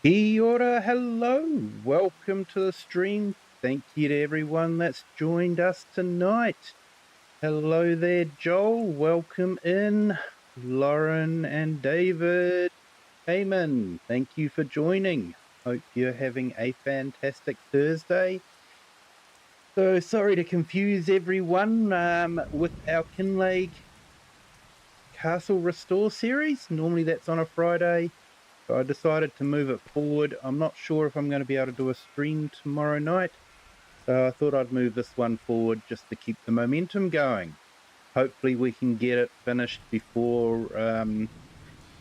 Kia ora, hello, welcome to the stream. Thank you to everyone that's joined us tonight. Hello there, Joel, welcome in. Lauren and David, Eamon, thank you for joining. Hope you're having a fantastic Thursday. So sorry to confuse everyone with our Kinlaig Castle Restore series. Normally that's on a Friday. So I decided to move it forward. I'm not sure if I'm going to be able to do a stream tomorrow night. So I thought I'd move this one forward just to keep the momentum going. Hopefully we can get it finished before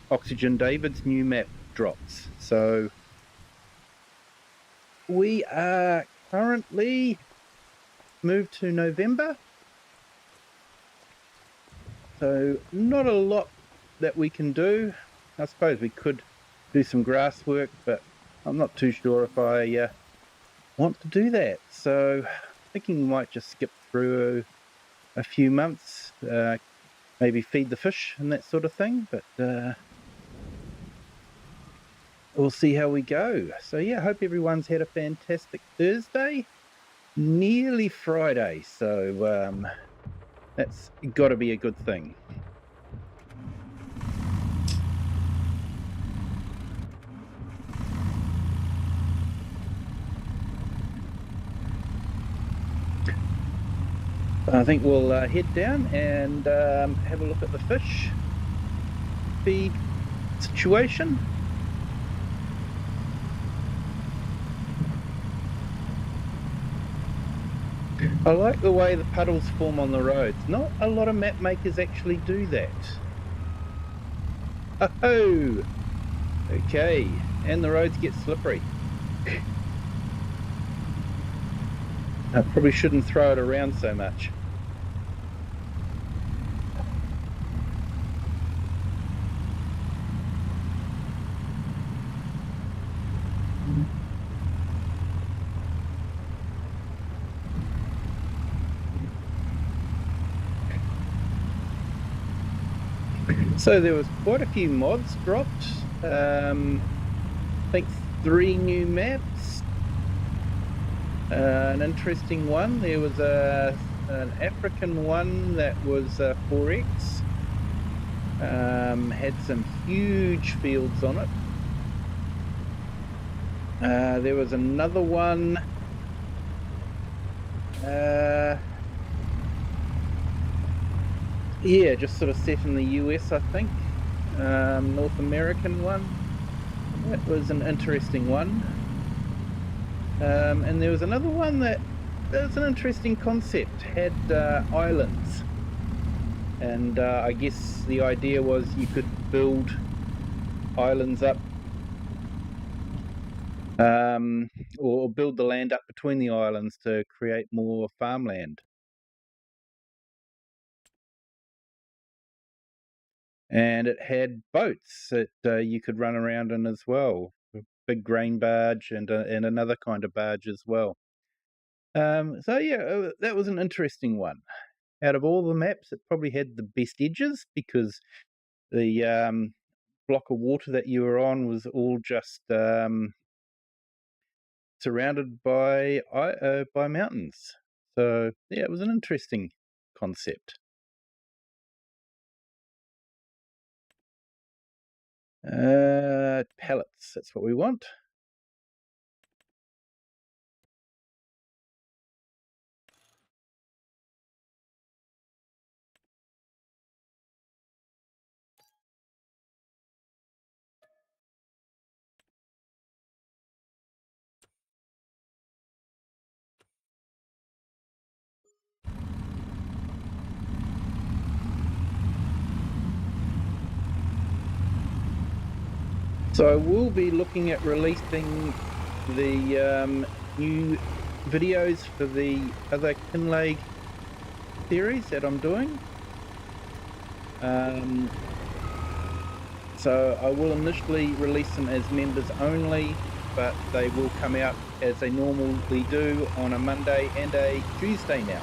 Oxygen David's new map drops. So we are currently moved to November. So not a lot that we can do. I suppose we could do some grass work, but I'm not too sure if I want to do that. So thinking we might just skip through a few months, maybe feed the fish and that sort of thing, but we'll see how we go. So yeah, I hope everyone's had a fantastic Thursday, nearly Friday, so that's got to be a good thing. I think we'll head down and have a look at the fish feed situation. I like the way the puddles form on the roads. Not a lot of map makers actually do that. Oh, okay, and the roads get slippery. I probably shouldn't throw it around so much. So there was quite a few mods dropped. I think 3 new maps. An interesting one. There was an African one that was 4X. Had some huge fields on it. There was another one. Yeah, just sort of set in the US, I think. North American one. That was an interesting one. And there was another one that was an interesting concept. Had islands. And I guess the idea was you could build islands up or build the land up between the islands to create more farmland. And it had boats that you could run around in as well. A big grain barge and another kind of barge as well. So yeah, that was an interesting one. Out of all the maps, it probably had the best edges because the block of water that you were on was all just surrounded by mountains. So yeah, it was an interesting concept. Pallets, that's what we want. So I will be looking at releasing the new videos for the other Kinlaig series that I'm doing. So I will initially release them as members only, but they will come out as they normally do on a Monday and a Tuesday now.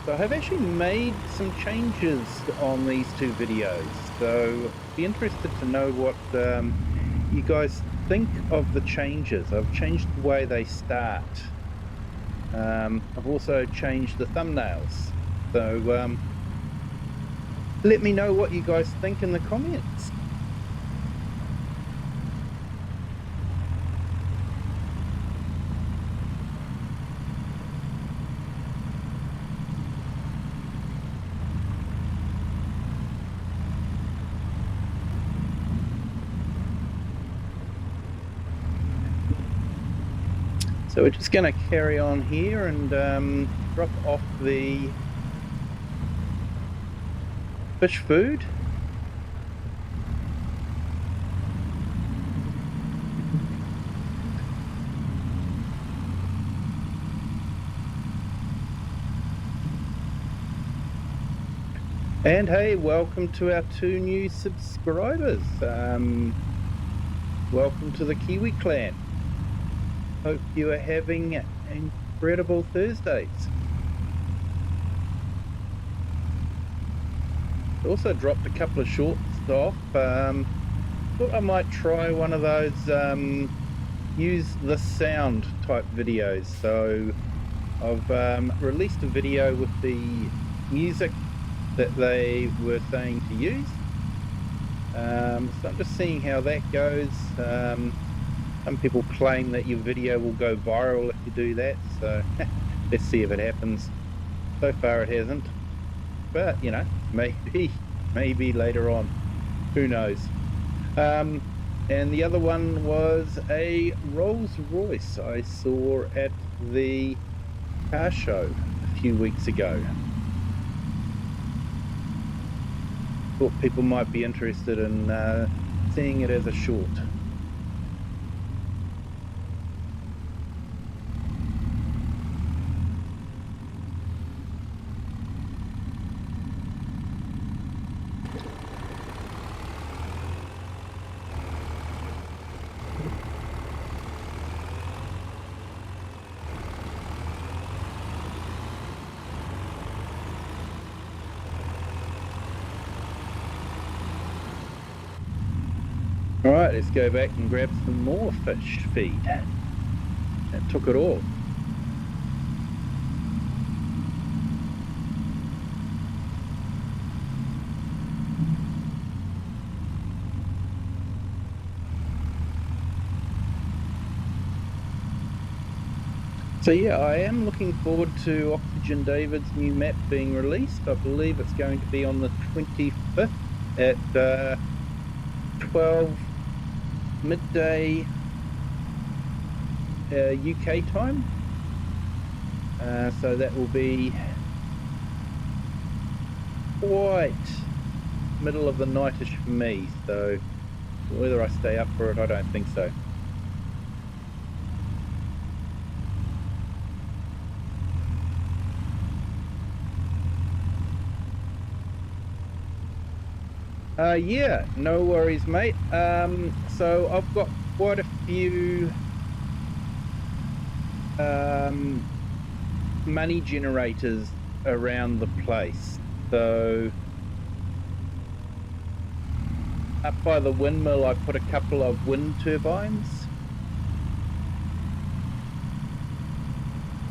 So I've actually made some changes on these two videos, so be interested to know what you guys think of the changes. I've changed the way they start. I've also changed the thumbnails, so let me know what you guys think in the comments. So we're just going to carry on here and drop off the fish food. And hey, welcome to our 2 new subscribers. Welcome to the Kiwi clan. Hope you are having incredible Thursdays. Also dropped a couple of shorts off. Thought I might try one of those use the sound type videos. So I've released a video with the music that they were saying to use. So I'm just seeing how that goes. Some people claim that your video will go viral if you do that, so let's see if it happens. So far it hasn't, but you know, maybe later on, who knows. And the other one was a Rolls Royce I saw at the car show a few weeks ago. Thought people might be interested in seeing it as a short. All right, let's go back and grab some more fish feed. That took it all. So yeah, I am looking forward to Oxygen David's new map being released. I believe it's going to be on the 25th at 12 midday UK time. So that will be quite middle of the nightish for me. So whether I stay up for it, I don't think so. Yeah, no worries, mate. So I've got quite a few money generators around the place. So up by the windmill, I put a couple of wind turbines.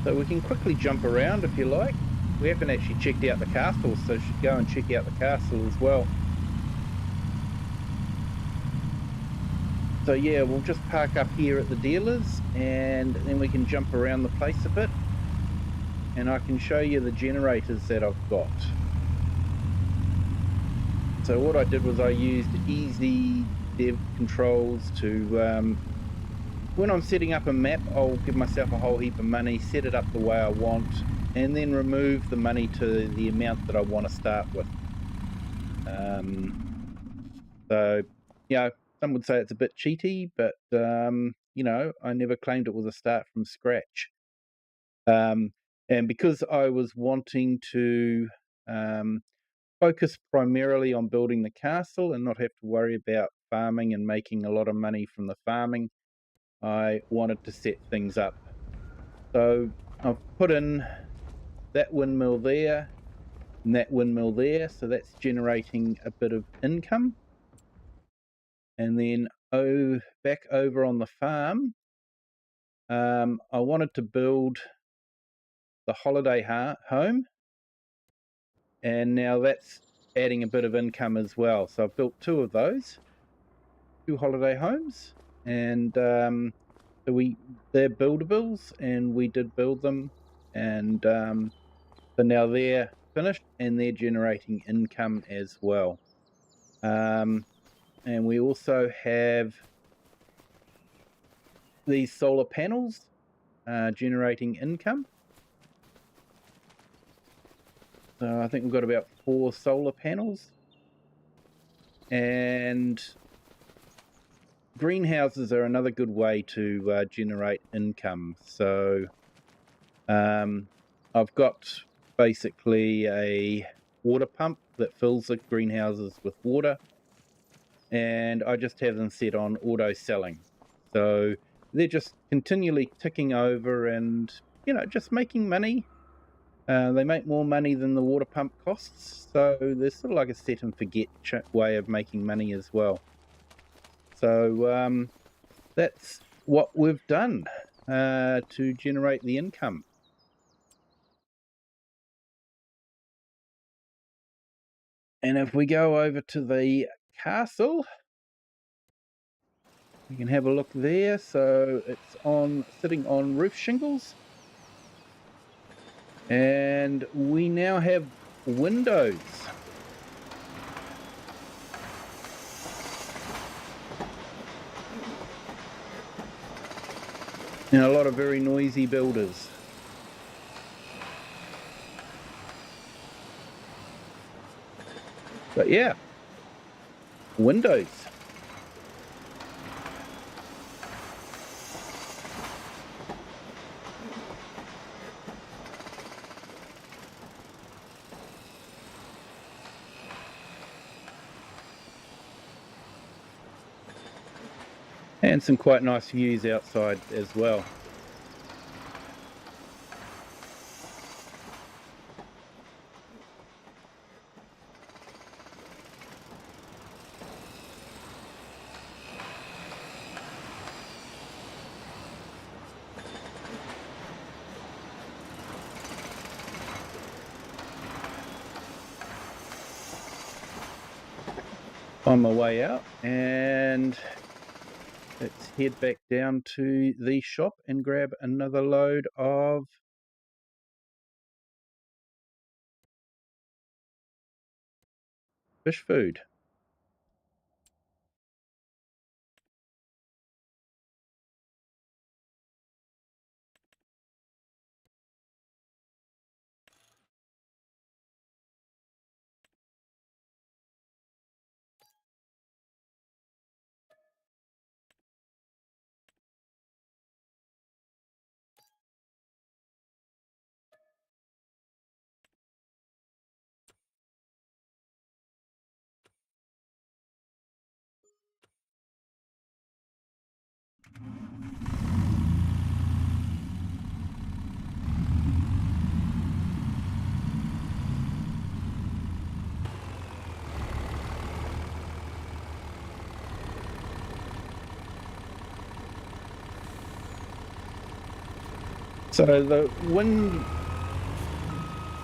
So we can quickly jump around if you like. We haven't actually checked out the castle, so should go and check out the castle as well. So yeah, we'll just park up here at the dealers and then we can jump around the place a bit and I can show you the generators that I've got. So what I did was I used easy dev controls to, when I'm setting up a map, I'll give myself a whole heap of money, set it up the way I want, and then remove the money to the amount that I want to start with. So, you know, some would say it's a bit cheaty, but, you know, I never claimed it was a start from scratch. And because I was wanting to focus primarily on building the castle and not have to worry about farming and making a lot of money from the farming, I wanted to set things up. So I've put in that windmill there and that windmill there, so that's generating a bit of income. And then back over on the farm, I wanted to build the holiday home, and now that's adding a bit of income as well. So I've built two of those, two holiday homes, and so they're buildables, and we did build them, and so now they're finished and they're generating income as well. And we also have these solar panels generating income. So I think we've got about 4 solar panels, and greenhouses are another good way to generate income. So I've got basically a water pump that fills the greenhouses with water, and I just have them set on auto selling. So they're just continually ticking over and, just making money. They make more money than the water pump costs, so there's sort of like a set and forget way of making money as well. So that's what we've done to generate the income. And if we go over to the castle, you can have a look there. So it's sitting on roof shingles, and we now have windows. And a lot of very noisy builders. But yeah, windows. And some quite nice views outside as well. On my way out, and let's head back down to the shop and grab another load of fish food. So the wind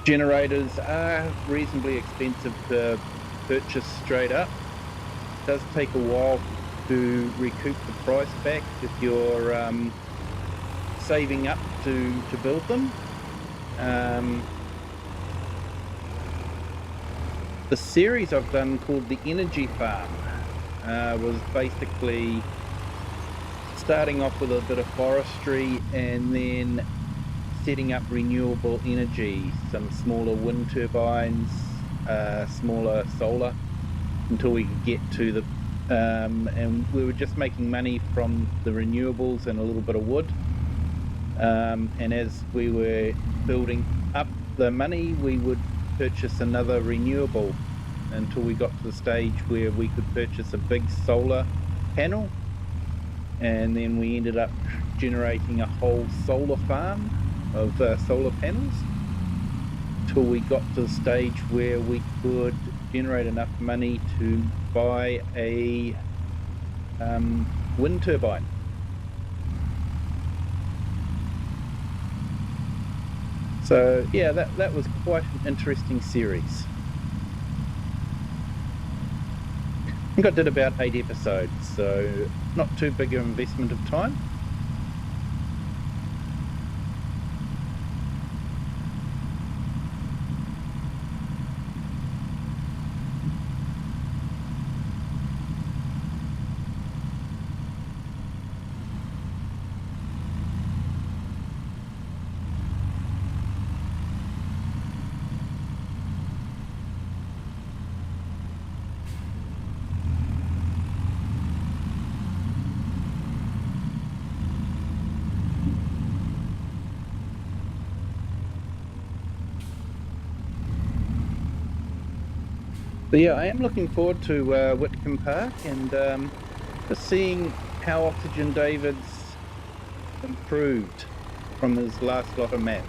generators are reasonably expensive to purchase straight up. It does take a while to recoup the price back if you're saving up to build them. The series I've done called the Energy Farm was basically starting off with a bit of forestry and then setting up renewable energy, some smaller wind turbines, smaller solar, until we could get to the and we were just making money from the renewables and a little bit of wood, and as we were building up the money, we would purchase another renewable until we got to the stage where we could purchase a big solar panel, and then we ended up generating a whole solar farm of solar panels. until we got to the stage where we could generate enough money to buy a wind turbine. So yeah, that was quite an interesting series. I think I did about 8 episodes, so not too big an investment of time. But yeah, I am looking forward to Whitcomb Park and just seeing how Oxygen David's improved from his last lot of maps.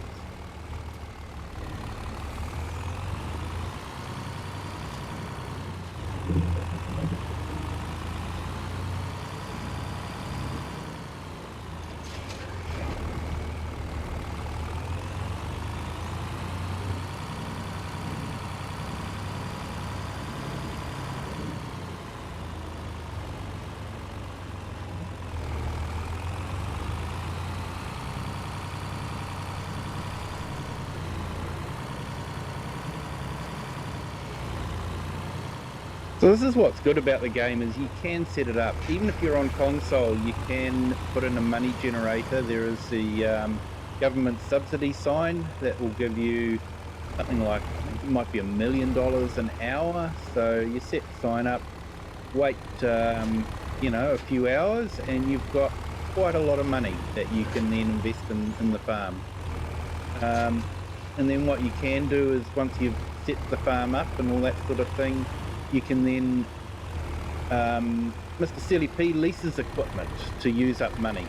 So this is what's good about the game, is you can set it up. Even if you're on console, you can put in a money generator. There is the government subsidy sign that will give you something like, it might be $1 million an hour. So you set the sign up, wait a few hours, and you've got quite a lot of money that you can then invest in the farm. And then what you can do is, once you've set the farm up and all that sort of thing, you can then, Mr. Silly P leases equipment to use up money.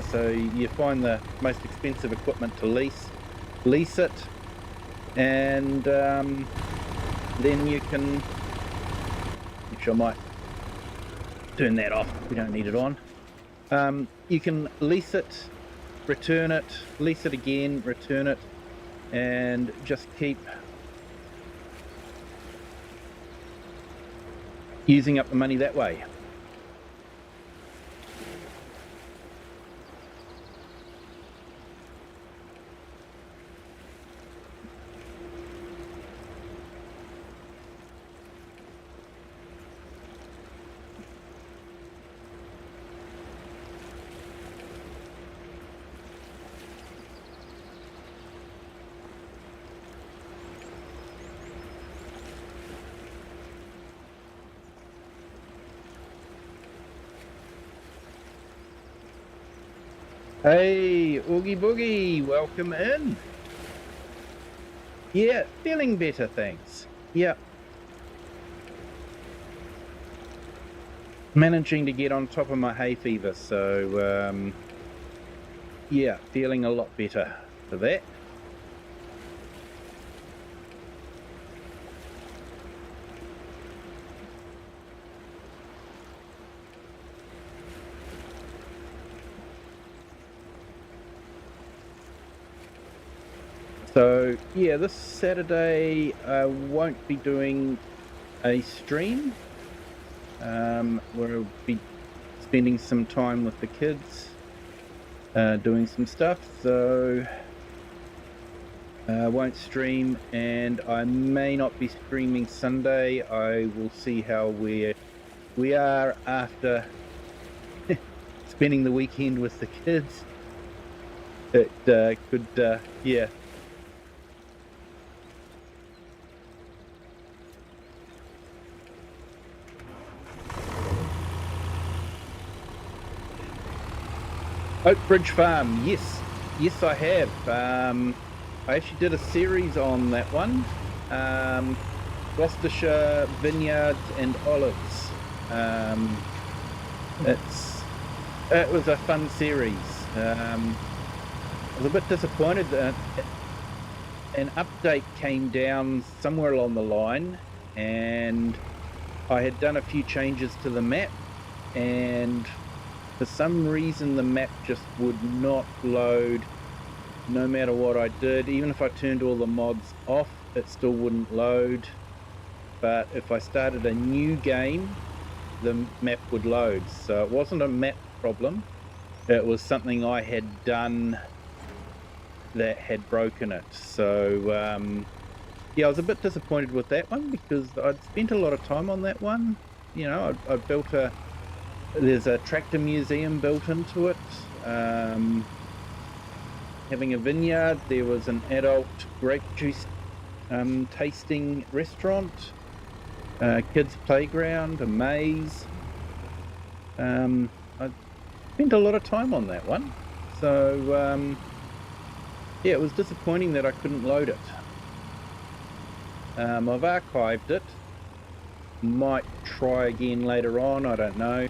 So you find the most expensive equipment to lease it, and then you can, which I might turn that off, we don't need it on. You can lease it, return it, lease it again, return it, and just keep using up the money that way. Hey, Oogie Boogie, welcome in. Yeah, feeling better, thanks. Yeah. Managing to get on top of my hay fever, so yeah, feeling a lot better for that. So yeah, this Saturday I won't be doing a stream. We'll be spending some time with the kids, doing some stuff, so I won't stream, and I may not be streaming Sunday. I will see how we are after spending the weekend with the kids. It could, yeah. Oak Bridge Farm, yes I have. I actually did a series on that one. Gloucestershire Vineyards and Olives. It was a fun series. I was a bit disappointed an update came down somewhere along the line, and I had done a few changes to the map, and for some reason the map just would not load no matter what I did. Even if I turned all the mods off, it still wouldn't load. But if I started a new game, the map would load. So it wasn't a map problem. It was something I had done that had broken it. So yeah, I was a bit disappointed with that one because I'd spent a lot of time on that one. You know, I built there's a tractor museum built into it. Having a vineyard, there was an adult grape juice tasting restaurant, kids playground, a maze. I spent a lot of time on that one. So yeah, it was disappointing that I couldn't load it. I've archived it. Might try again later on, I don't know.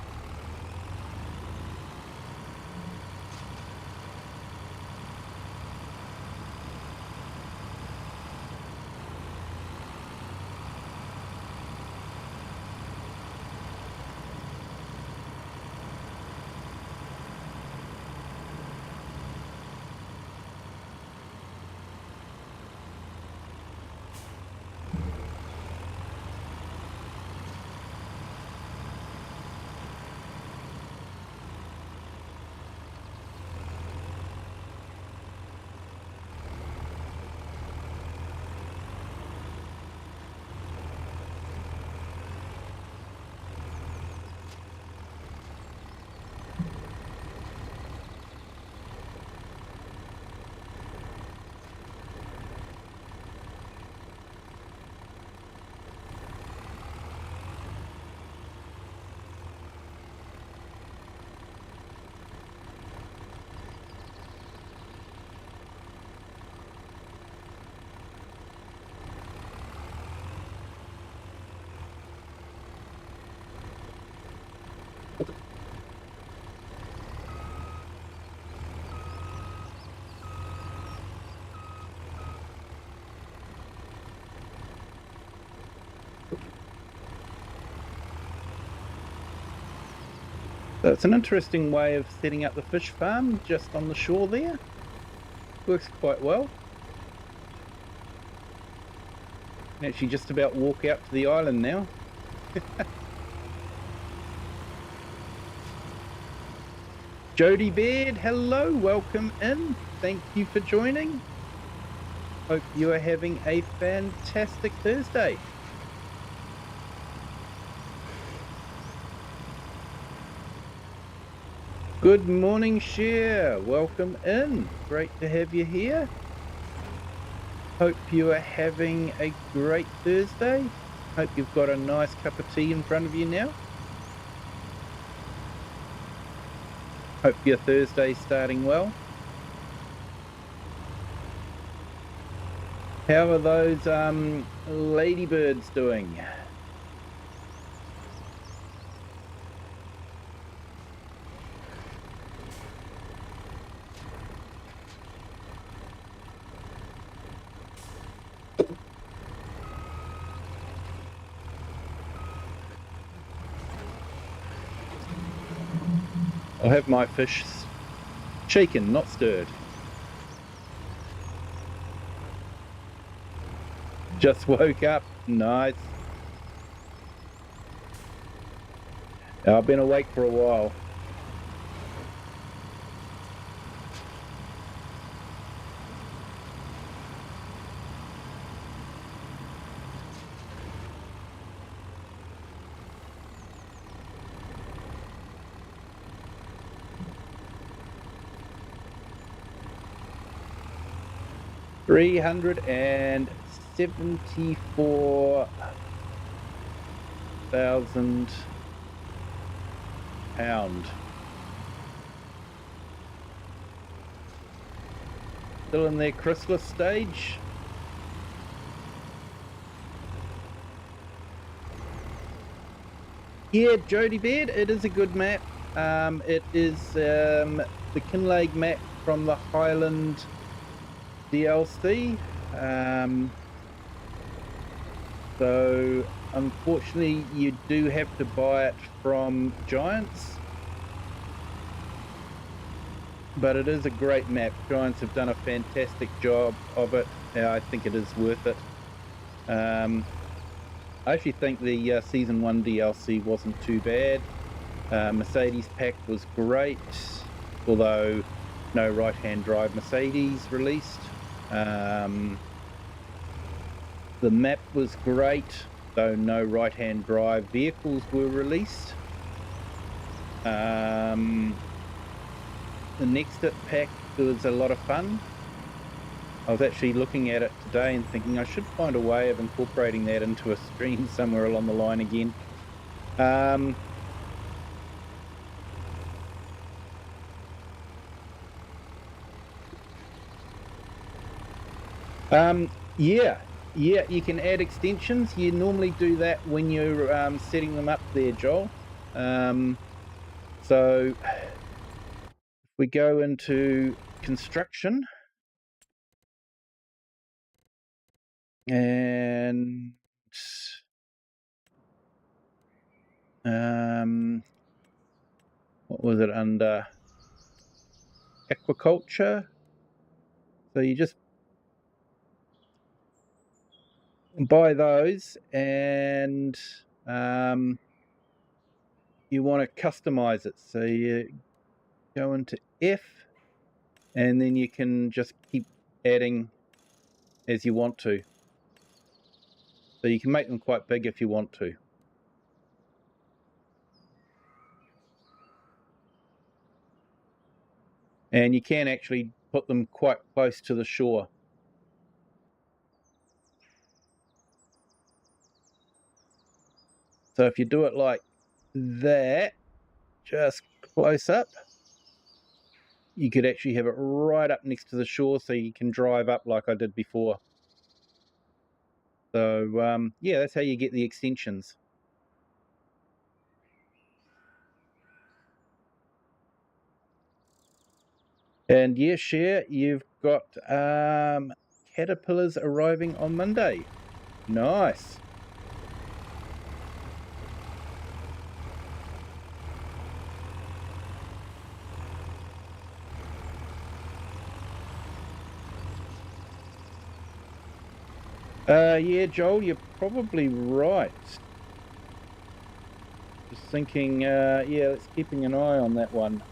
So it's an interesting way of setting up the fish farm just on the shore there. Works quite well. Can actually just about walk out to the island now. Jody Baird, hello, welcome in. Thank you for joining. Hope you are having a fantastic Thursday. Good morning, Cher. Welcome in. Great to have you here. Hope you are having a great Thursday. Hope you've got a nice cup of tea in front of you now. Hope your Thursday's starting well. How are those ladybirds doing? I'll have my fish shaken, not stirred. Just woke up. Nice. I've been awake for a while. £374,000. Still in their chrysalis stage. Yeah, Jody Baird, it is a good map. It is the Kinlaig map from the Highland DLC. So unfortunately, you do have to buy it from Giants, but it is a great map. Giants have done a fantastic job of it. I think it is worth it. I actually think the Season 1 DLC wasn't too bad. Mercedes pack was great, although no right-hand drive Mercedes released. The map was great, though no right-hand drive vehicles were released. The next it pack was a lot of fun. I was actually looking at it today and thinking I should find a way of incorporating that into a stream somewhere along the line again. Yeah, you can add extensions. You normally do that when you're setting them up there, Joel. So we go into construction, and what was it under? Aquaculture. So you just buy those, and you want to customize it. So you go into F, and then you can just keep adding as you want to. So you can make them quite big if you want to. And you can actually put them quite close to the shore. So if you do it like that, just close up, you could actually have it right up next to the shore so you can drive up like I did before. So yeah, that's how you get the extensions. And yeah, Share, you've got caterpillars arriving on Monday. Nice. Yeah, Joel, you're probably right. Just thinking, yeah, let's keeping an eye on that one.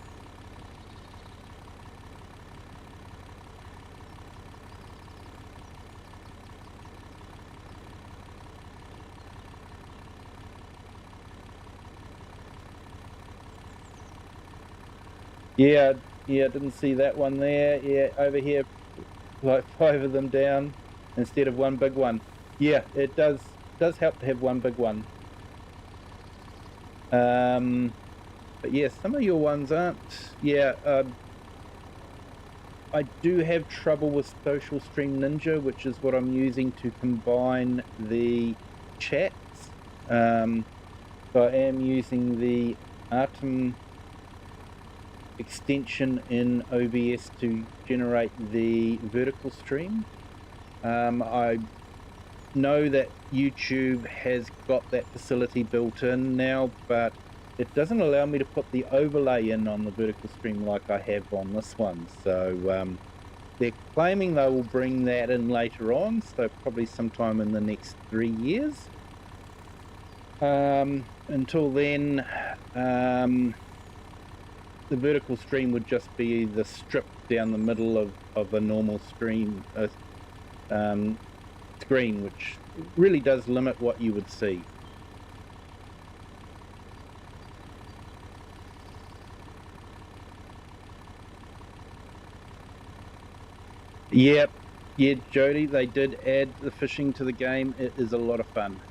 Yeah, didn't see that one there. Yeah, over here, like 5 of them down instead of one big one. Yeah, it does help to have one big one. But yeah, some of your ones aren't. Yeah, I do have trouble with Social Stream Ninja, which is what I'm using to combine the chats. So I am using the Atom extension in OBS to generate the vertical stream. I know that YouTube has got that facility built in now, but it doesn't allow me to put the overlay in on the vertical stream like I have on this one. So they're claiming they will bring that in later on, so probably sometime in the next 3 years. Until then, the vertical stream would just be the strip down the middle of a normal stream screen, which really does limit what you would see. Yep, yeah, Jody, they did add the fishing to the game. It is a lot of fun.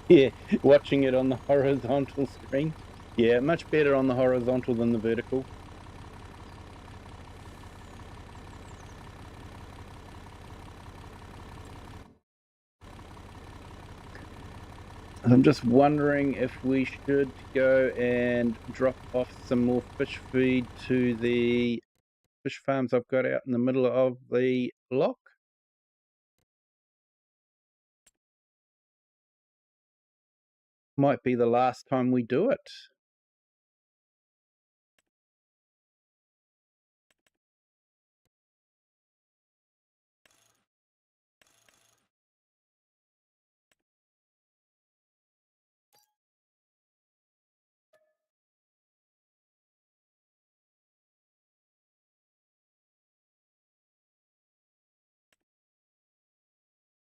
Yeah, watching it on the horizontal screen. Yeah, much better on the horizontal than the vertical. I'm just wondering if we should go and drop off some more fish feed to the fish farms I've got out in the middle of the loch. Might be the last time we do it.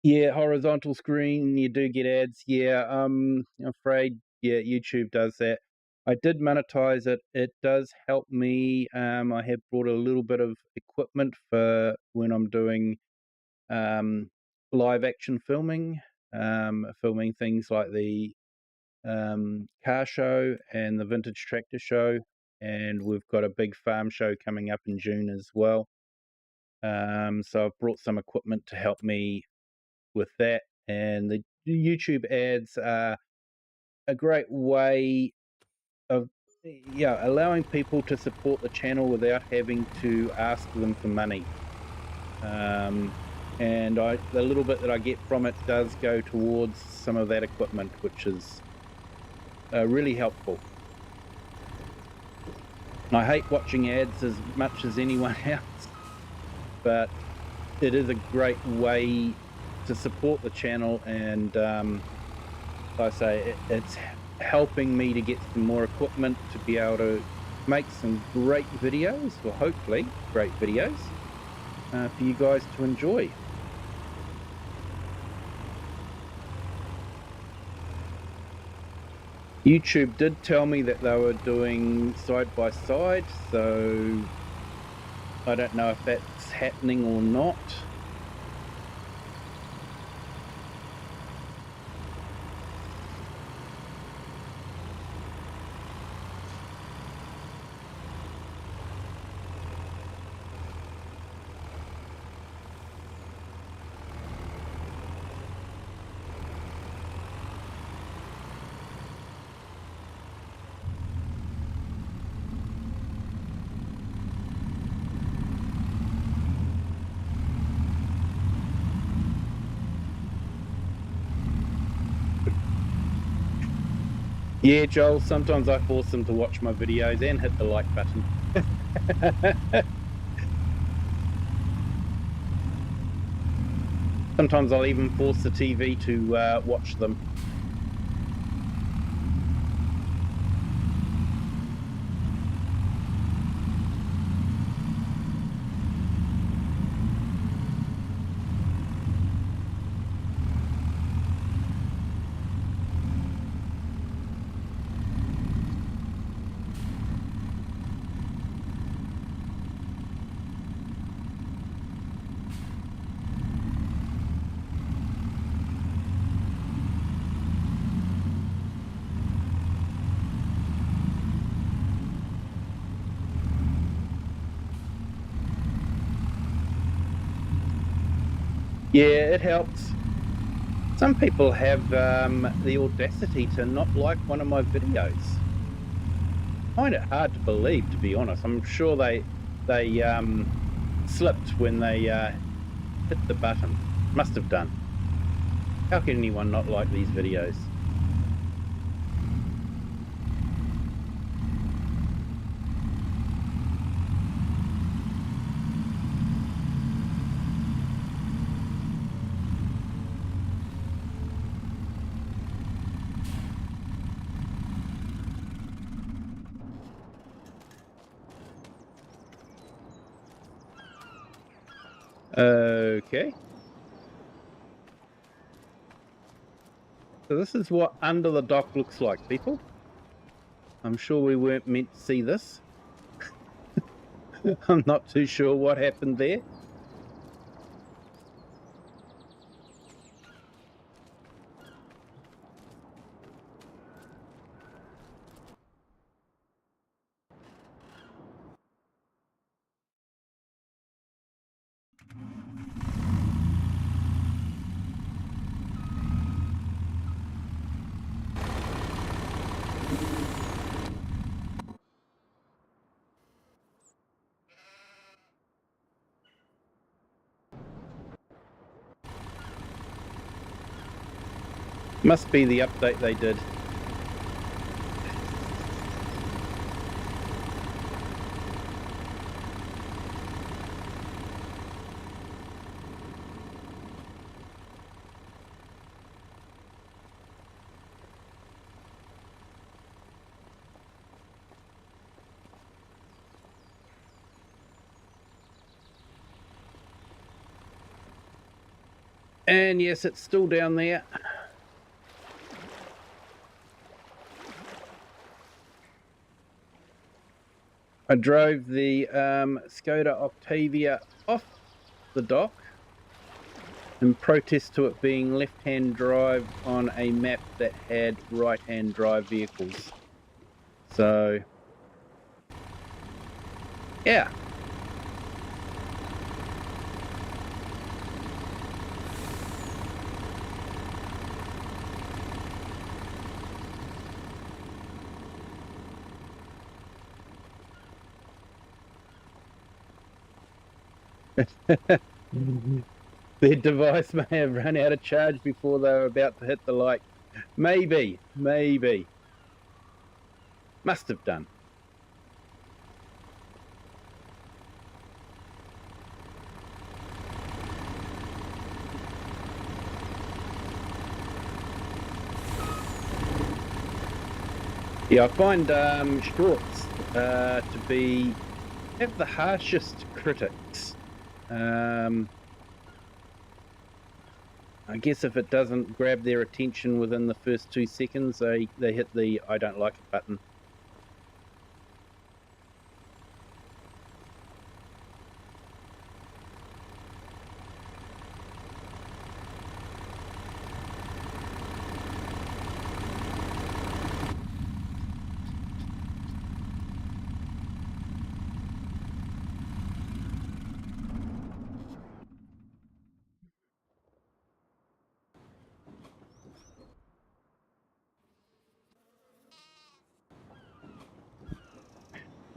Yeah, horizontal screen, you do get ads. Yeah, I'm afraid, yeah, YouTube does that. I did monetize it. It does help me. I have brought a little bit of equipment for when I'm doing live action filming, filming things like the car show and the vintage tractor show. And we've got a big farm show coming up in June as well. So I've brought some equipment to help me with that. And the YouTube ads are a great way of allowing people to support the channel without having to ask them for money. And the little bit that I get from it does go towards some of that equipment, which is really helpful. I hate watching ads as much as anyone else, but it is a great way to support the channel, and like I say, it's helping me to get some more equipment to be able to make some great videos, or hopefully great videos, for you guys to enjoy. YouTube did tell me that they were doing side by side, so I don't know if that's happening or not. Yeah, Joel, sometimes I force them to watch my videos and hit the like button. Sometimes I'll even force the TV to watch them. Yeah, it helps. Some people have the audacity to not like one of my videos. I find it hard to believe, to be honest. I'm sure they slipped when they hit the button. Must have done. How can anyone not like these videos? Okay. So this is what under the dock looks like, people. I'm sure we weren't meant to see this. I'm not too sure what happened there. Must be the update they did. And yes, it's still down there. I drove the Skoda Octavia off the dock in protest to it being left-hand drive on a map that had right-hand drive vehicles. So, yeah. Their device may have run out of charge before they were about to hit the light. Maybe. Must have done. Yeah, I find shorts to have the harshest critics. I guess if it doesn't grab their attention within the first 2 seconds, they hit the I don't like it button.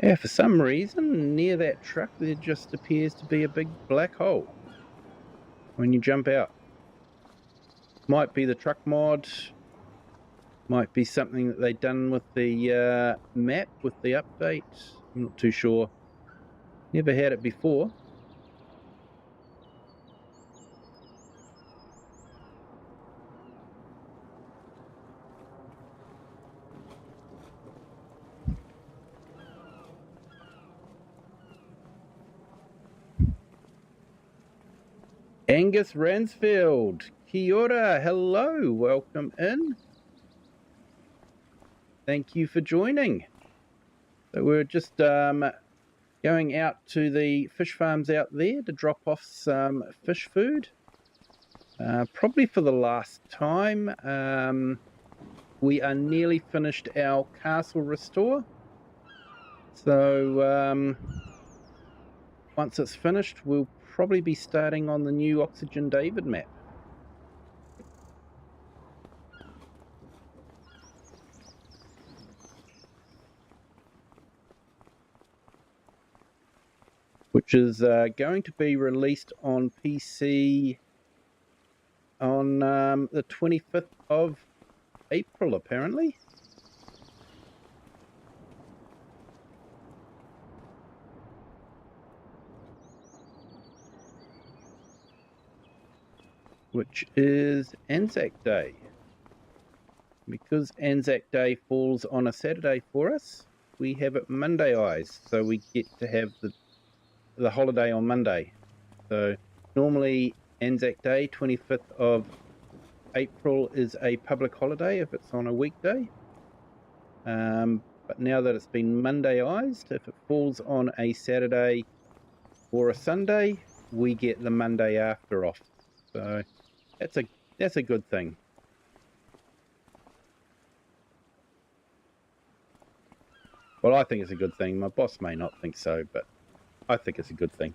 Yeah, for some reason, near that truck, there just appears to be a big black hole when you jump out. Might be the truck mod, might be something that they've done with the map, with the update. I'm not too sure. Never had it before. Angus Ransfield, kia ora, hello, welcome in. Thank you for joining. So we're just going out to the fish farms out there to drop off some fish food. Probably for the last time. We are nearly finished our castle restore. So once it's finished, we'll probably be starting on the new Oxygen David map. Which is going to be released on PC on the 25th of April, apparently. Which is Anzac Day. Because Anzac Day falls on a Saturday for us, we have it Monday-ized, so we get to have the holiday on Monday. So normally Anzac Day, 25th of April, is a public holiday if it's on a weekday. But now that it's been Monday-ized, if it falls on a Saturday or a Sunday, we get the Monday after off. So that's a good thing. Well, I think it's a good thing. My boss may not think so, but I think it's a good thing.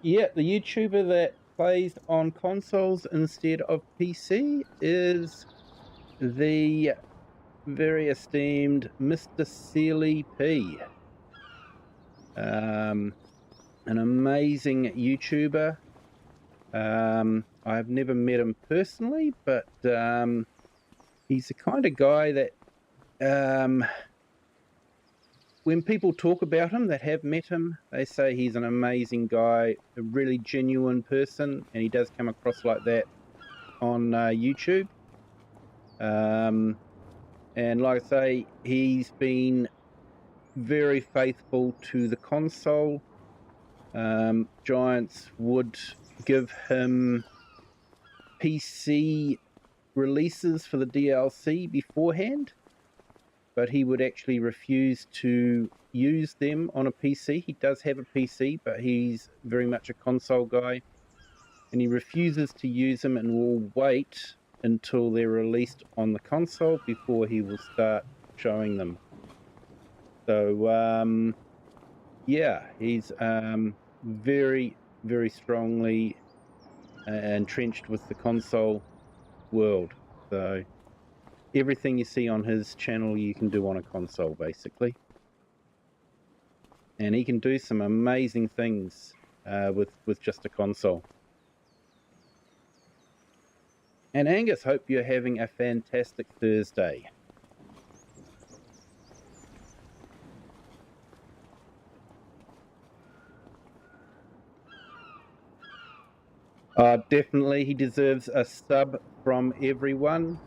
Yeah, the YouTuber that plays on consoles instead of PC is the very esteemed Mr. Sealy P. An amazing YouTuber. I've never met him personally, but he's the kind of guy that when people talk about him that have met him, they say he's an amazing guy, a really genuine person, and he does come across like that on YouTube. And like I say, he's been very faithful to the console. Giants would give him PC releases for the DLC beforehand, but he would actually refuse to use them on a PC. He does have a PC, but he's very much a console guy, and he refuses to use them and will wait until they're released on the console before he will start showing them. So yeah, he's very, very strongly entrenched with the console world. So everything you see on his channel you can do on a console, basically. And he can do some amazing things with just a console. And Angus, hope you're having a fantastic Thursday. Definitely, he deserves a sub from everyone.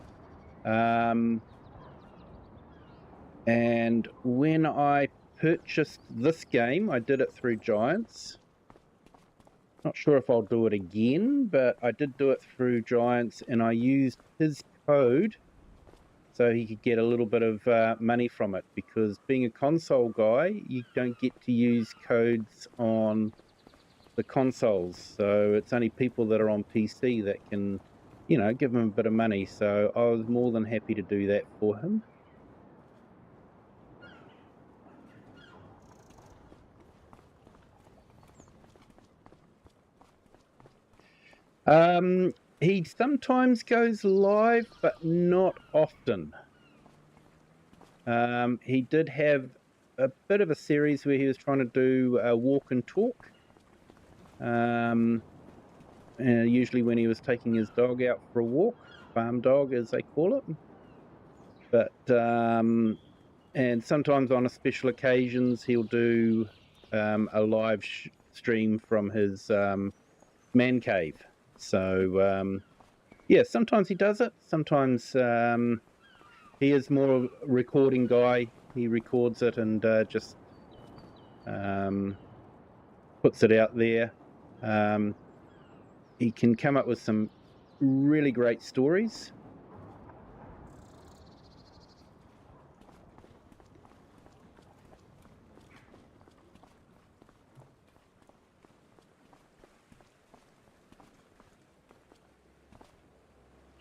And when I purchased this game, I did it through Giants. Not sure if I'll do it again, but I did do it through Giants, and I used his code so he could get a little bit of money from it, because being a console guy, you don't get to use codes on the consoles, so it's only people that are on PC that can, you know, give him a bit of money. So I was more than happy to do that for him. He sometimes goes live, but not often. He did have a bit of a series where he was trying to do a walk and talk. Usually when he was taking his dog out for a walk, farm dog as they call it. But and sometimes on a special occasions he'll do a live stream from his man cave. So yeah, sometimes he does it. Sometimes he is more of a recording guy. He records it and just puts it out there. He can come up with some really great stories.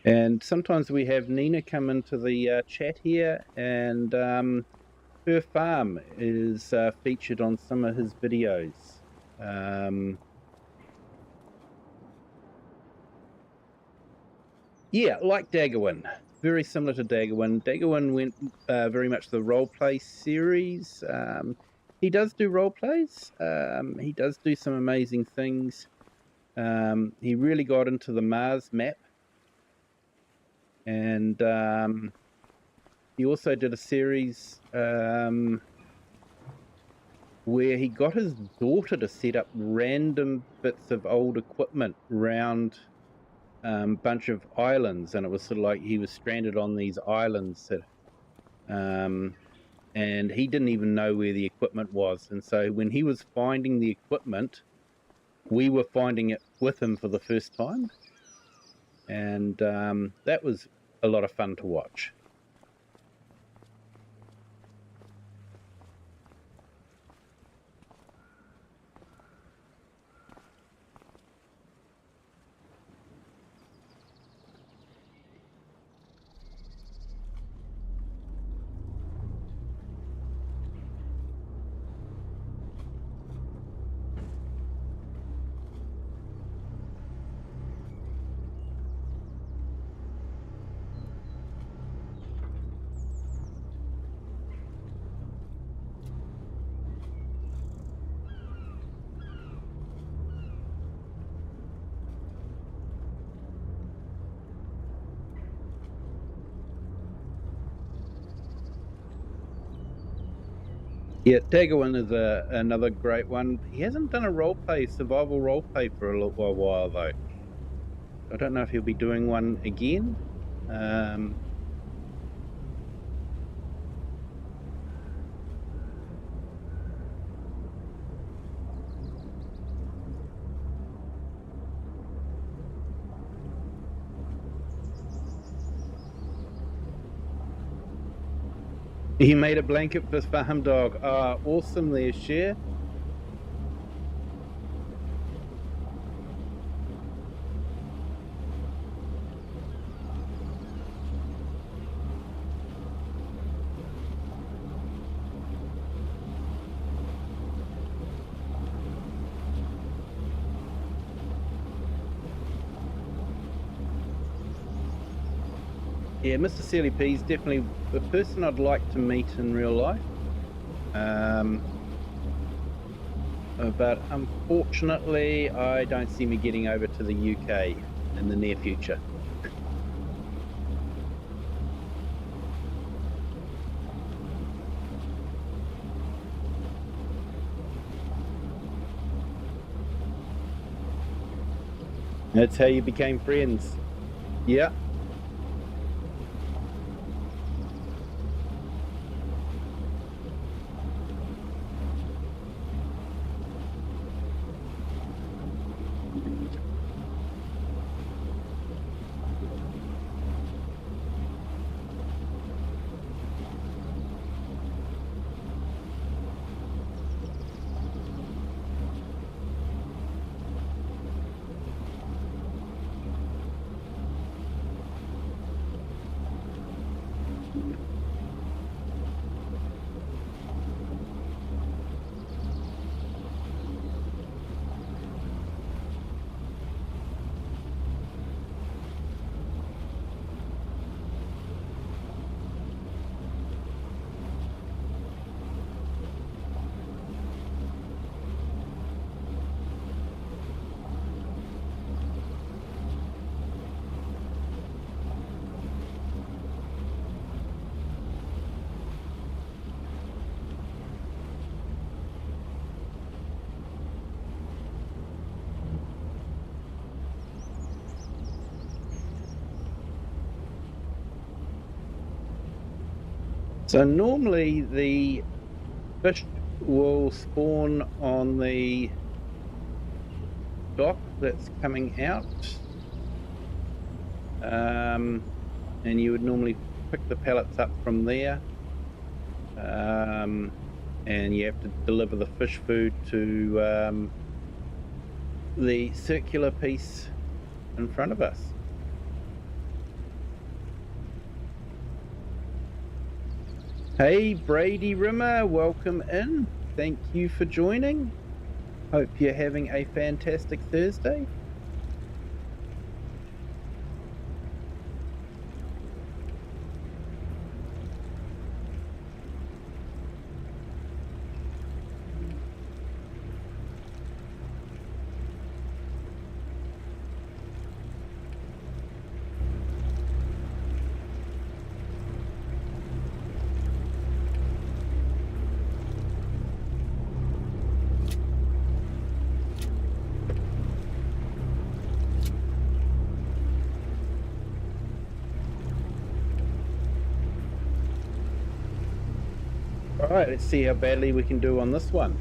And sometimes we have Nina come into the chat here, and her farm is featured on some of his videos. Yeah, like Daggerwin. Very similar to Daggerwin. Daggerwin went very much the roleplay series. He does do roleplays. He does do some amazing things. He really got into the Mars map. And he also did a series where he got his daughter to set up random bits of old equipment around a bunch of islands, and it was sort of like he was stranded on these islands that, and he didn't even know where the equipment was. And so when he was finding the equipment, we were finding it with him for the first time. And that was a lot of fun to watch. Yeah, Daggerwin is another great one. He hasn't done a survival role play for a little while though. I don't know if he'll be doing one again. He made a blanket for Farm Dog. Awesome there, Cher. Yeah, Mr. Sealy P is definitely the person I'd like to meet in real life. But unfortunately, I don't see me getting over to the UK in the near future. That's how you became friends. Yeah. So normally the fish will spawn on the dock that's coming out, and you would normally pick the pellets up from there, and you have to deliver the fish food to the circular piece in front of us. Hey, Brady Rimmer, welcome in. Thank you for joining. Hope you're having a fantastic Thursday. All right, let's see how badly we can do on this one.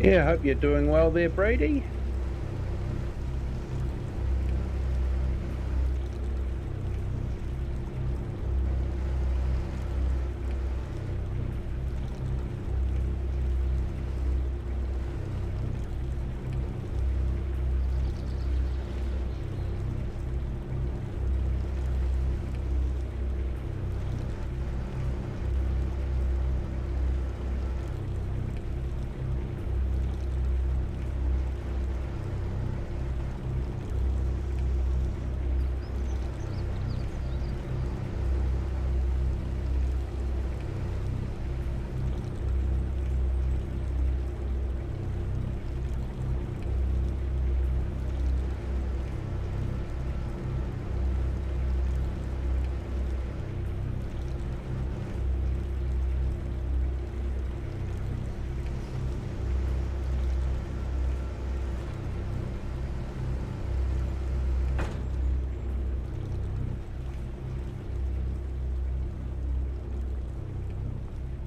Yeah, I hope you're doing well there, Brady.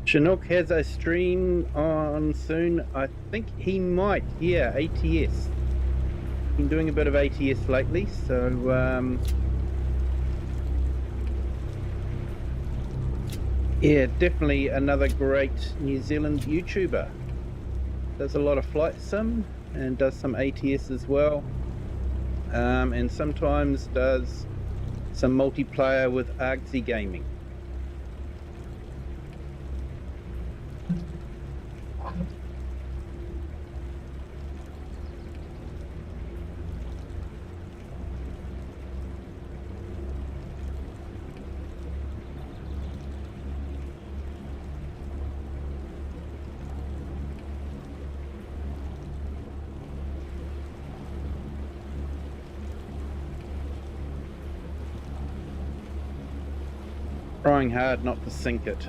Chinook has a stream on soon. I think he might. Yeah, ATS. Been doing a bit of ATS lately, so yeah, definitely another great New Zealand YouTuber. Does a lot of flight sim and does some ATS as well, and sometimes does some multiplayer with Argsy Gaming. Trying hard not to sink it.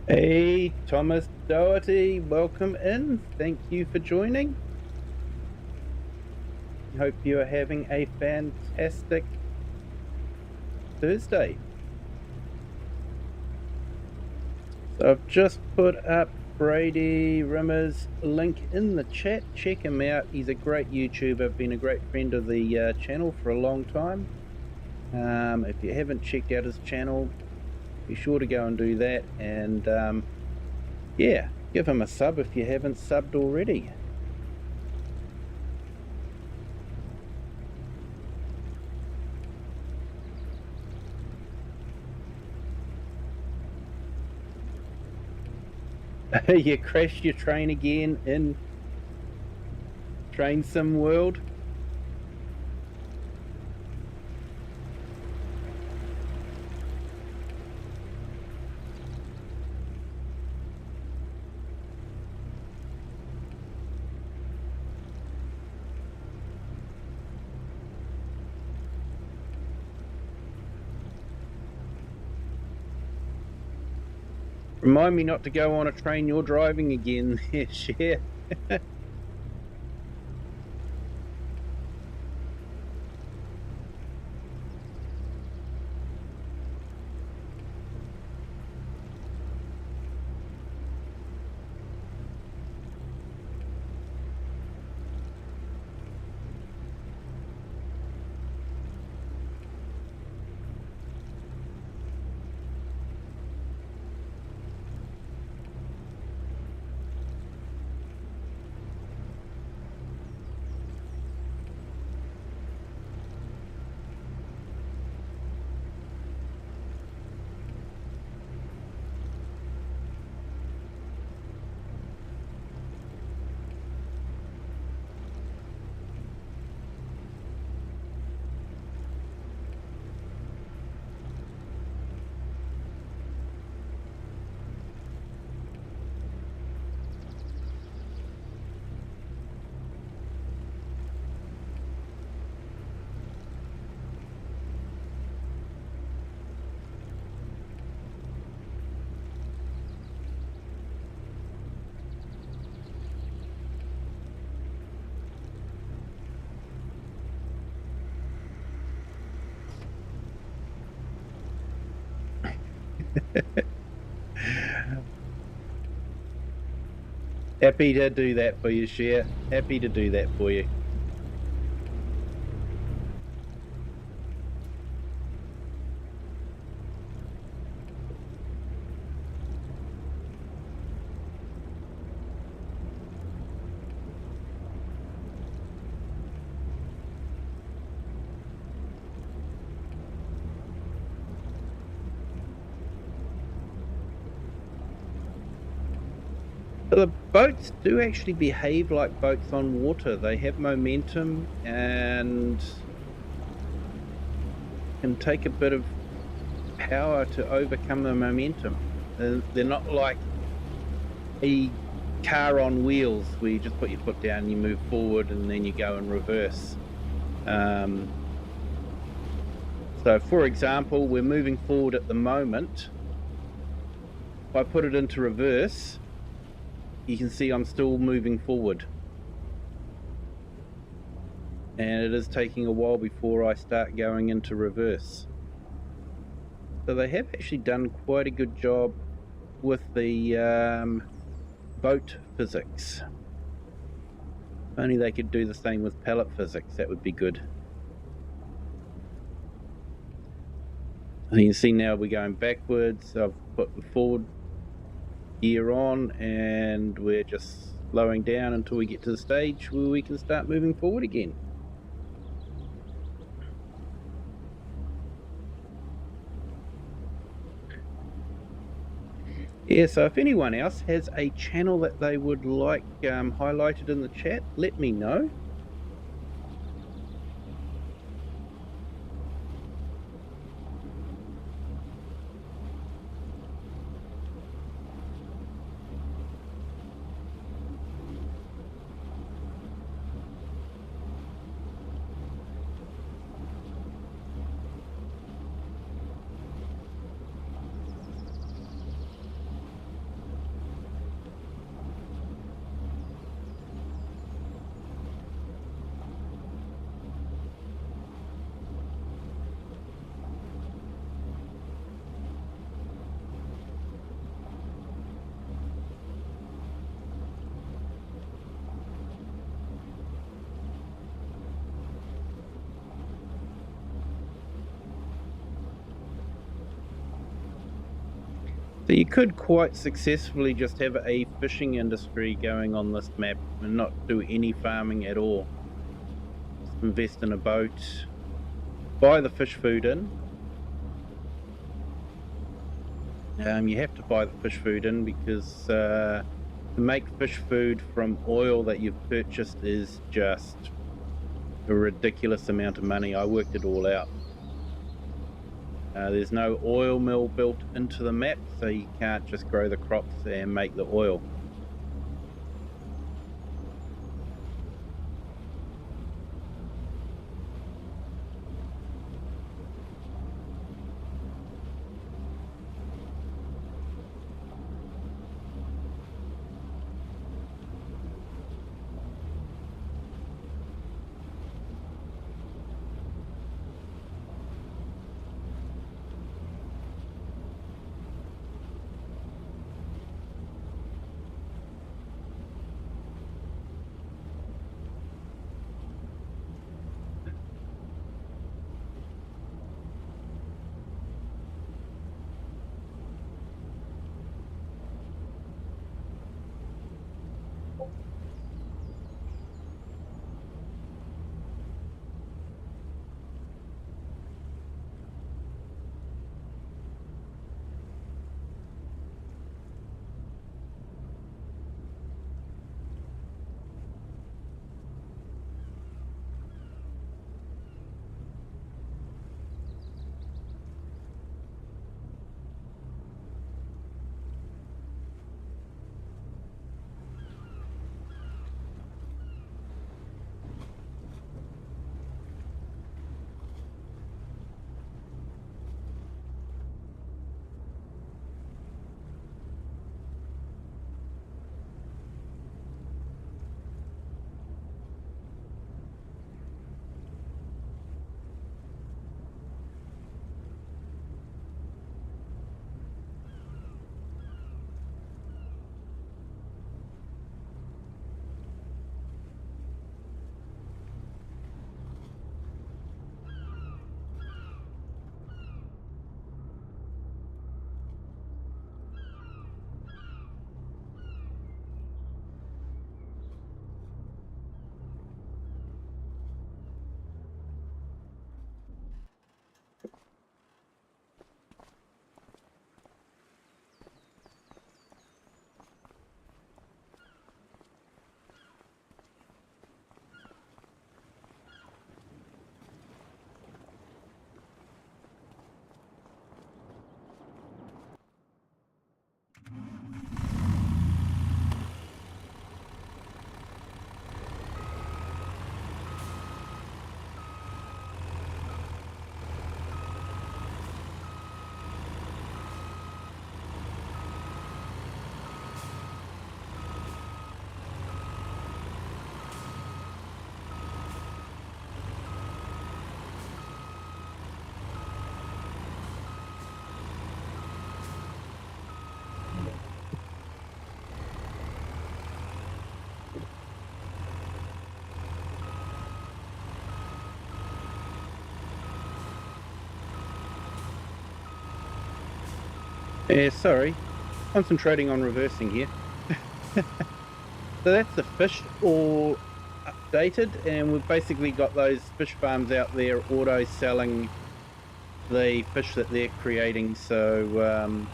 Hey, Thomas Doherty, welcome in. Thank you for joining. Hope you are having a fantastic Thursday. So I've just put up Brady Rimmers link in the chat. Check him out. He's a great YouTuber, been a great friend of the channel for a long time. If you haven't checked out his channel, be sure to go and do that. And yeah, give him a sub if you haven't subbed already. You crashed your train again in Train Sim World? Remind me not to go on a train you're driving again there, Cher. Happy to do that for you, Cher. Happy to do that for you. The boats do actually behave like boats on water. They have momentum and can take a bit of power to overcome the momentum. They're not like a car on wheels where you just put your foot down and you move forward and then you go in reverse. So for example, we're moving forward at the moment. If I put it into reverse, you can see I'm still moving forward. And it is taking a while before I start going into reverse. So they have actually done quite a good job with the boat physics. If only they could do the same with pallet physics, that would be good. And you can see now we're going backwards. I've put the forward gear on and we're just slowing down until we get to the stage where we can start moving forward again. Yeah, so if anyone else has a channel that they would like highlighted in the chat, let me know. So you could quite successfully just have a fishing industry going on this map and not do any farming at all. Just invest in a boat, buy the fish food in. You have to buy the fish food in because to make fish food from oil that you've purchased is just a ridiculous amount of money. I worked it all out. There's no oil mill built into the map, so you can't just grow the crops and make the oil. Yeah, sorry, concentrating on reversing here. So that's the fish all updated, and we've basically got those fish farms out there auto selling the fish that they're creating, so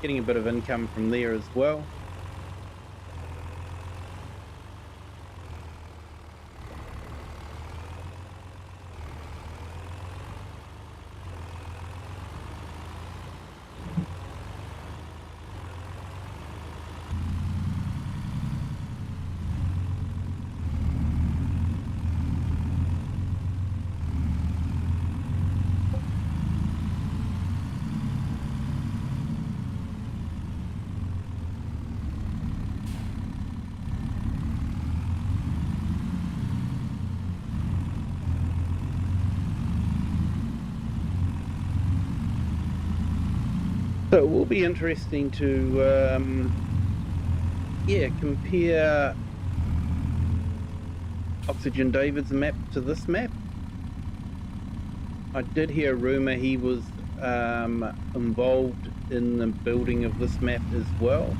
getting a bit of income from there as well. So it will be interesting to compare Oxygen David's map to this map. I did hear a rumour he was involved in the building of this map as well.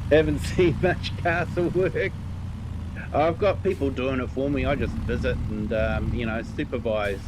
Haven't seen much castle work. I've got people doing it for me. I just visit and, you know, supervise.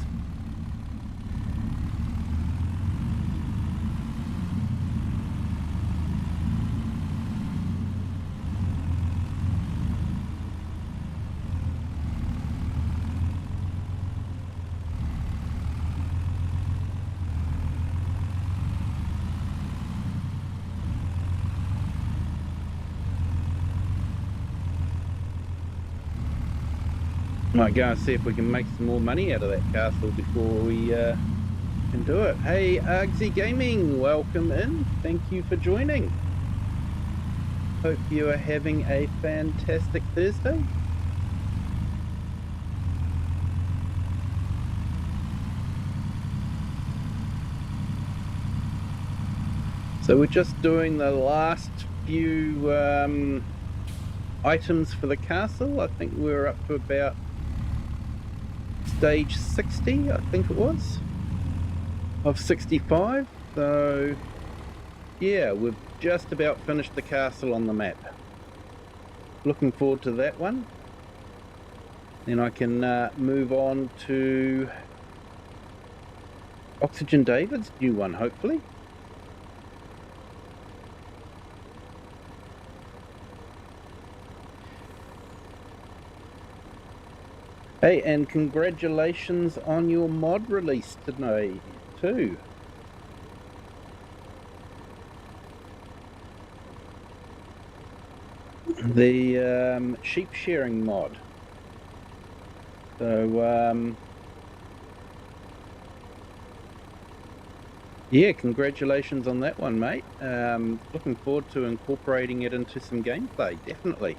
Might go and see if we can make some more money out of that castle before we can do it. Hey, Argsy Gaming, welcome in. Thank you for joining. Hope you are having a fantastic Thursday. So we're just doing the last few items for the castle. I think we're up to about stage 60, I think it was, of 65. So yeah, we've just about finished the castle on the map. Looking forward to that one. Then I can move on to Oxygen David's new one, hopefully. Hey, and congratulations on your mod release today, too. The sheep shearing mod. So, yeah, congratulations on that one, mate. Looking forward to incorporating it into some gameplay, definitely.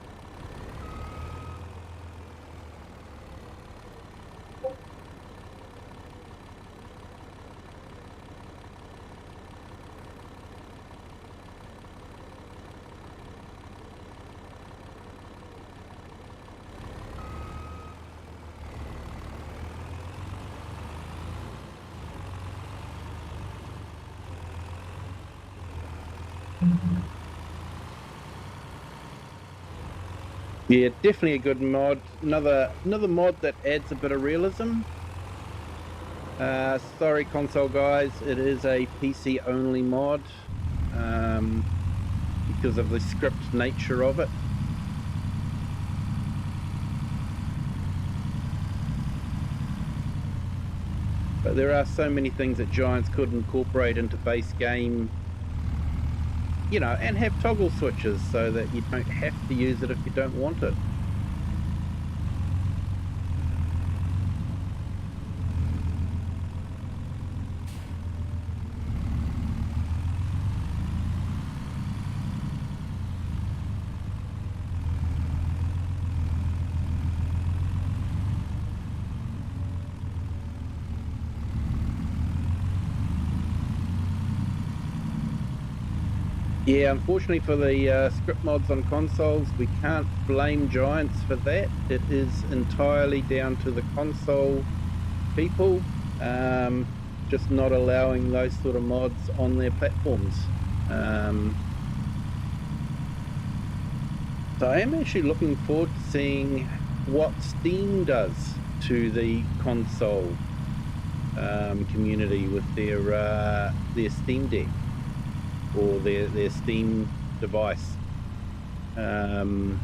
Yeah, definitely a good mod. Another mod that adds a bit of realism. Sorry, console guys, it is a PC only mod because of the script nature of it. But there are so many things that Giants could incorporate into base game, you know, and have toggle switches so that you don't have to use it if you don't want it. Yeah, unfortunately for the script mods on consoles, we can't blame Giants for that. It is entirely down to the console people, just not allowing those sort of mods on their platforms. So I am actually looking forward to seeing what Steam does to the console community with their Steam Deck. Or their Steam device. That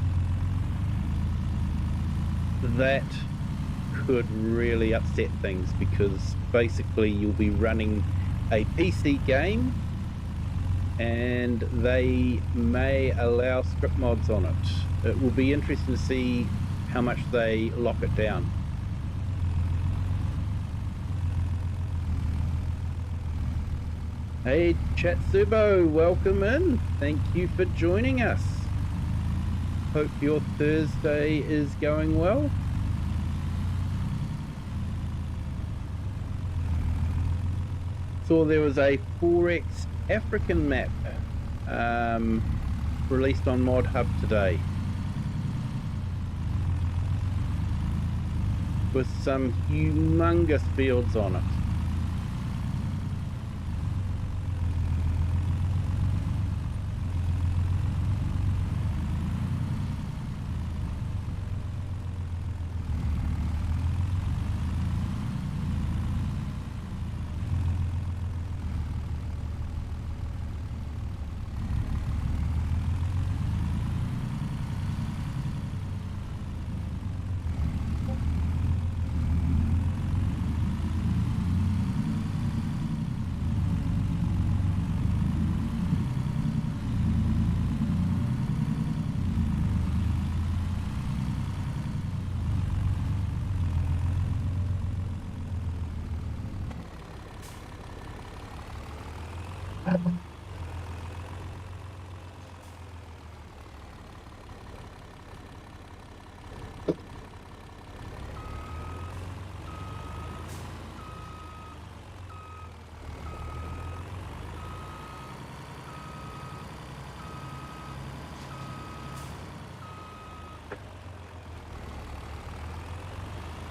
could really upset things because basically you'll be running a PC game and they may allow script mods on it. It will be interesting to see how much they lock it down. Hey Chatsubo, welcome in. Thank you for joining us. Hope your Thursday is going well. Saw there was a 4x African map released on Mod Hub today, with some humongous fields on it.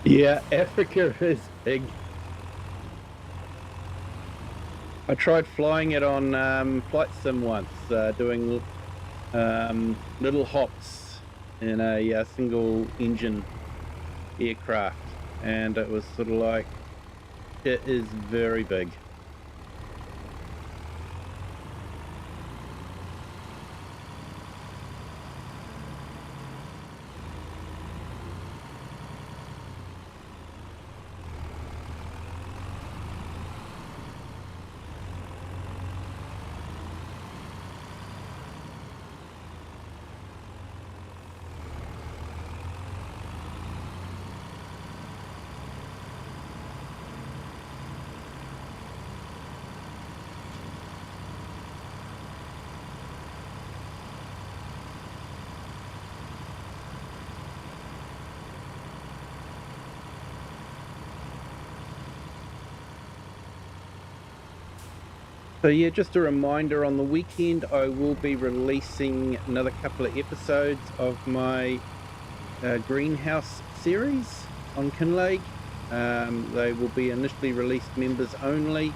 Yeah, Africa is big. I tried flying it on Flight Sim once, doing little hops in a single engine aircraft, and it was sort of like, it is very big. So yeah, just a reminder, on the weekend I will be releasing another couple of episodes of my greenhouse series on Kinlaig. They will be initially released members only,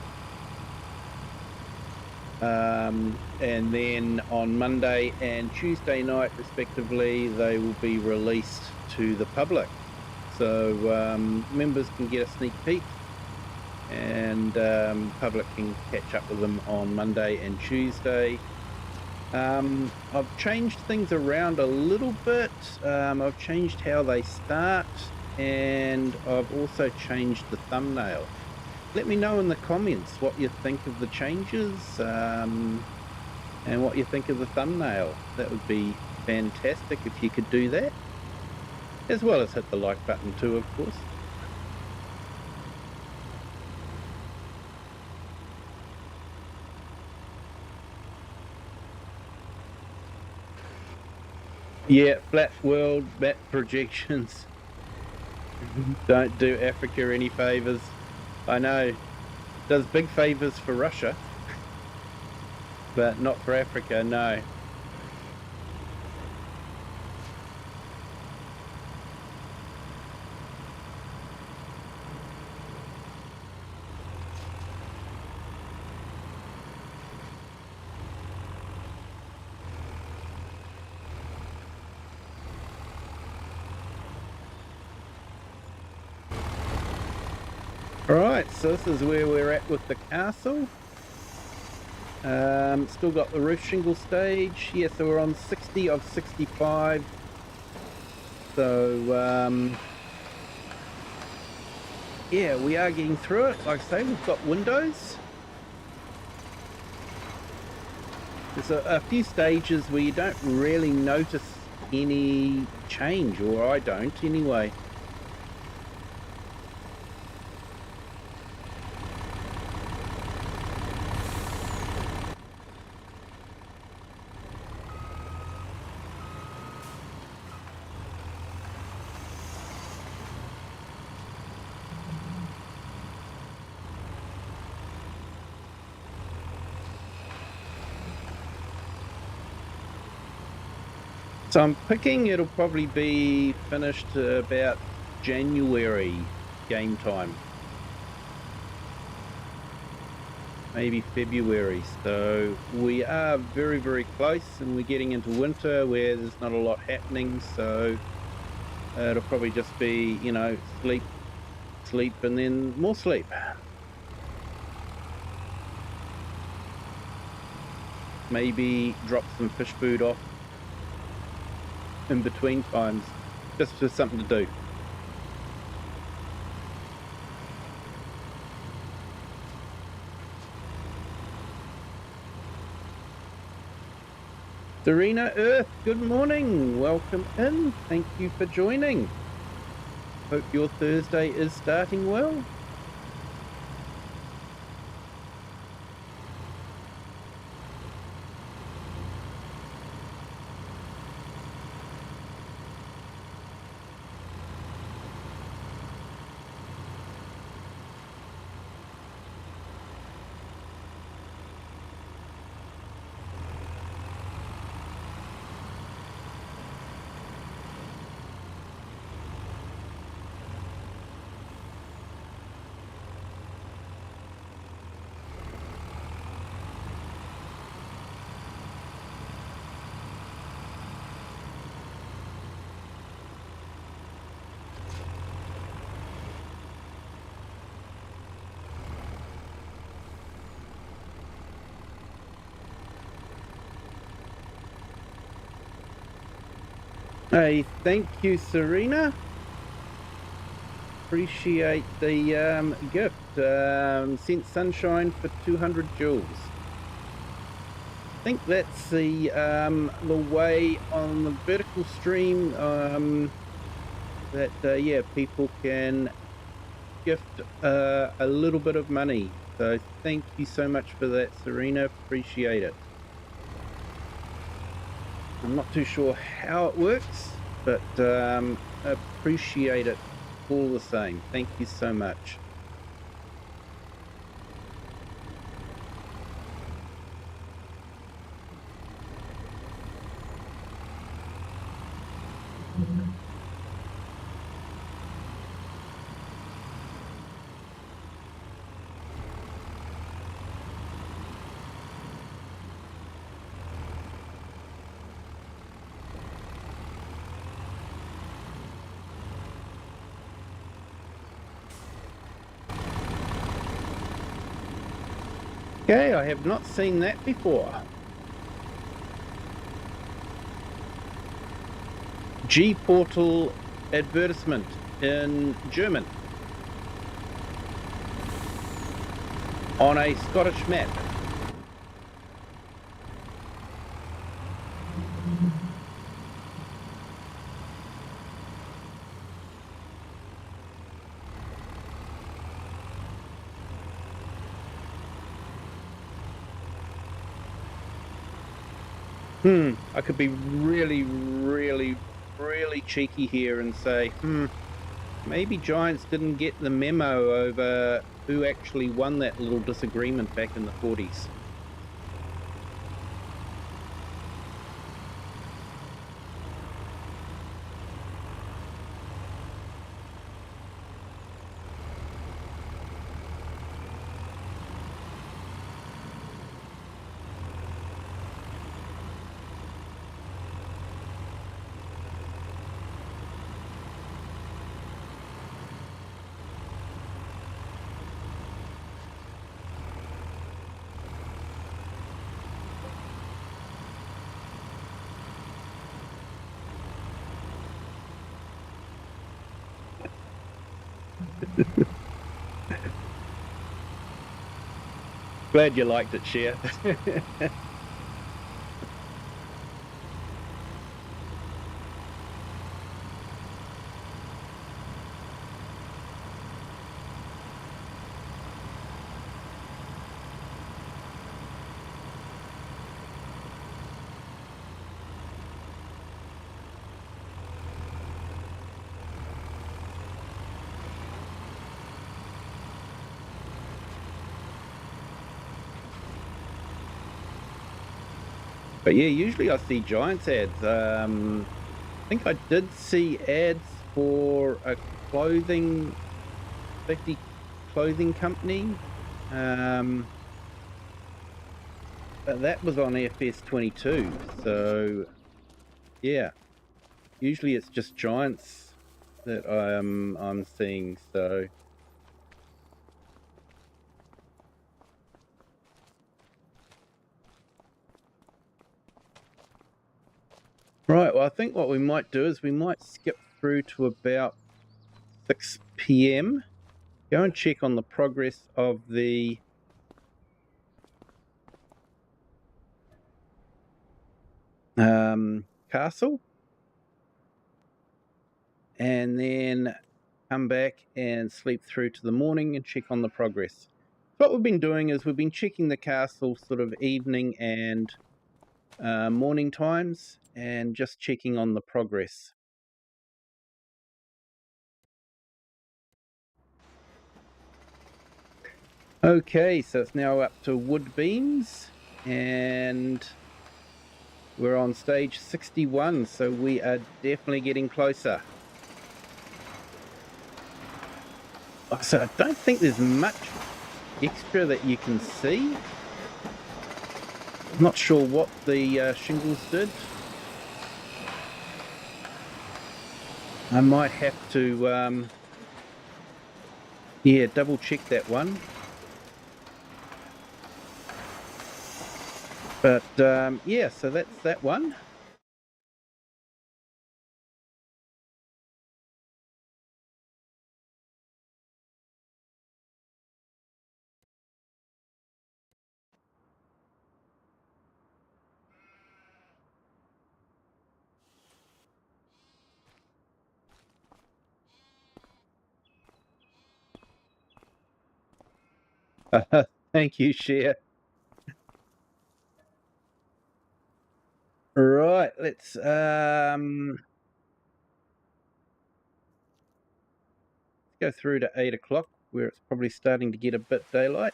and then on Monday and Tuesday night respectively they will be released to the public, so members can get a sneak peek, and public can catch up with them on Monday and Tuesday. I've changed things around a little bit. I've changed how they start, and I've also changed the thumbnail. Let me know in the comments what you think of the changes, and what you think of the thumbnail. That would be fantastic if you could do that, as well as hit the like button too, of course. Yeah, flat world map projections. Don't do Africa any favors. I know, does big favors for Russia, but not for Africa, no. Alright, so this is where we're at with the castle. Still got the roof shingle stage. Yeah, so we're on 60 of 65. So, yeah, we are getting through it. Like I say, we've got windows. There's a few stages where you don't really notice any change, or I don't anyway. So I'm picking it'll probably be finished about January game time. Maybe February. So we are very, very close, and we're getting into winter where there's not a lot happening. So it'll probably just be, sleep, sleep, and then more sleep. Maybe drop some fish food off in between times, just for something to do. Serena Earth, good morning. Welcome in. Thank you for joining. Hope your Thursday is starting well. Hey, thank you, Serena. Appreciate the gift. Sent sunshine for 200 joules. I think that's the way on the vertical stream that people can gift a little bit of money. So thank you so much for that, Serena. Appreciate it. I'm not too sure how it works, but appreciate it all the same. Thank you so much. Okay, I have not seen that before. G-Portal advertisement in German on a Scottish map. I could be really, really, really cheeky here and say, maybe Giants didn't get the memo over who actually won that little disagreement back in the 40s. Glad you liked it, Cher. But yeah, usually I see Giants ads. I think I did see ads for a clothing, 50 clothing company. But that was on FS22. So yeah, usually it's just Giants that I'm seeing. So right, well I think what we might do is we might skip through to about 6 p.m. Go and check on the progress of the castle, and then come back and sleep through to the morning and check on the progress. So what we've been doing is we've been checking the castle sort of evening and morning times and just checking on the progress. Okay, so it's now up to wood beams and we're on stage 61, so we are definitely getting closer. So I don't think there's much extra that you can see. I'm not sure what the shingles did. I might have to, yeah, double check that one. But yeah, so that's that one. Thank you, Cher. Right, let's go through to 8 o'clock, where it's probably starting to get a bit daylight.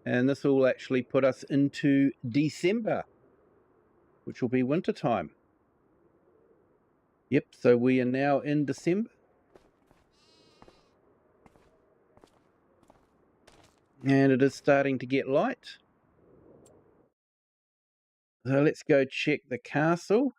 And this will actually put us into December, which will be winter time. Yep, so we are now in December. And it is starting to get light. So let's go check the castle.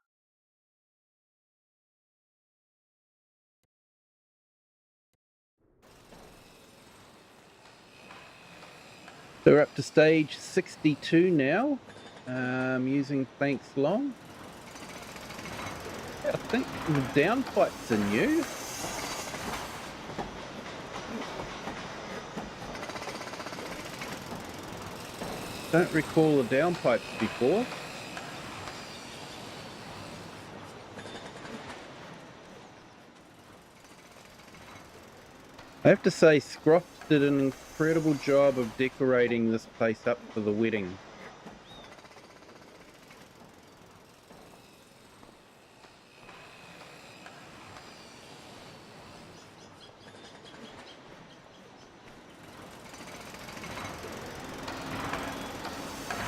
So we're up to stage 62 now, using planks long. I think the downpipes are new. Don't recall the downpipes before. I have to say, Scroff did an incredible job of decorating this place up for the wedding.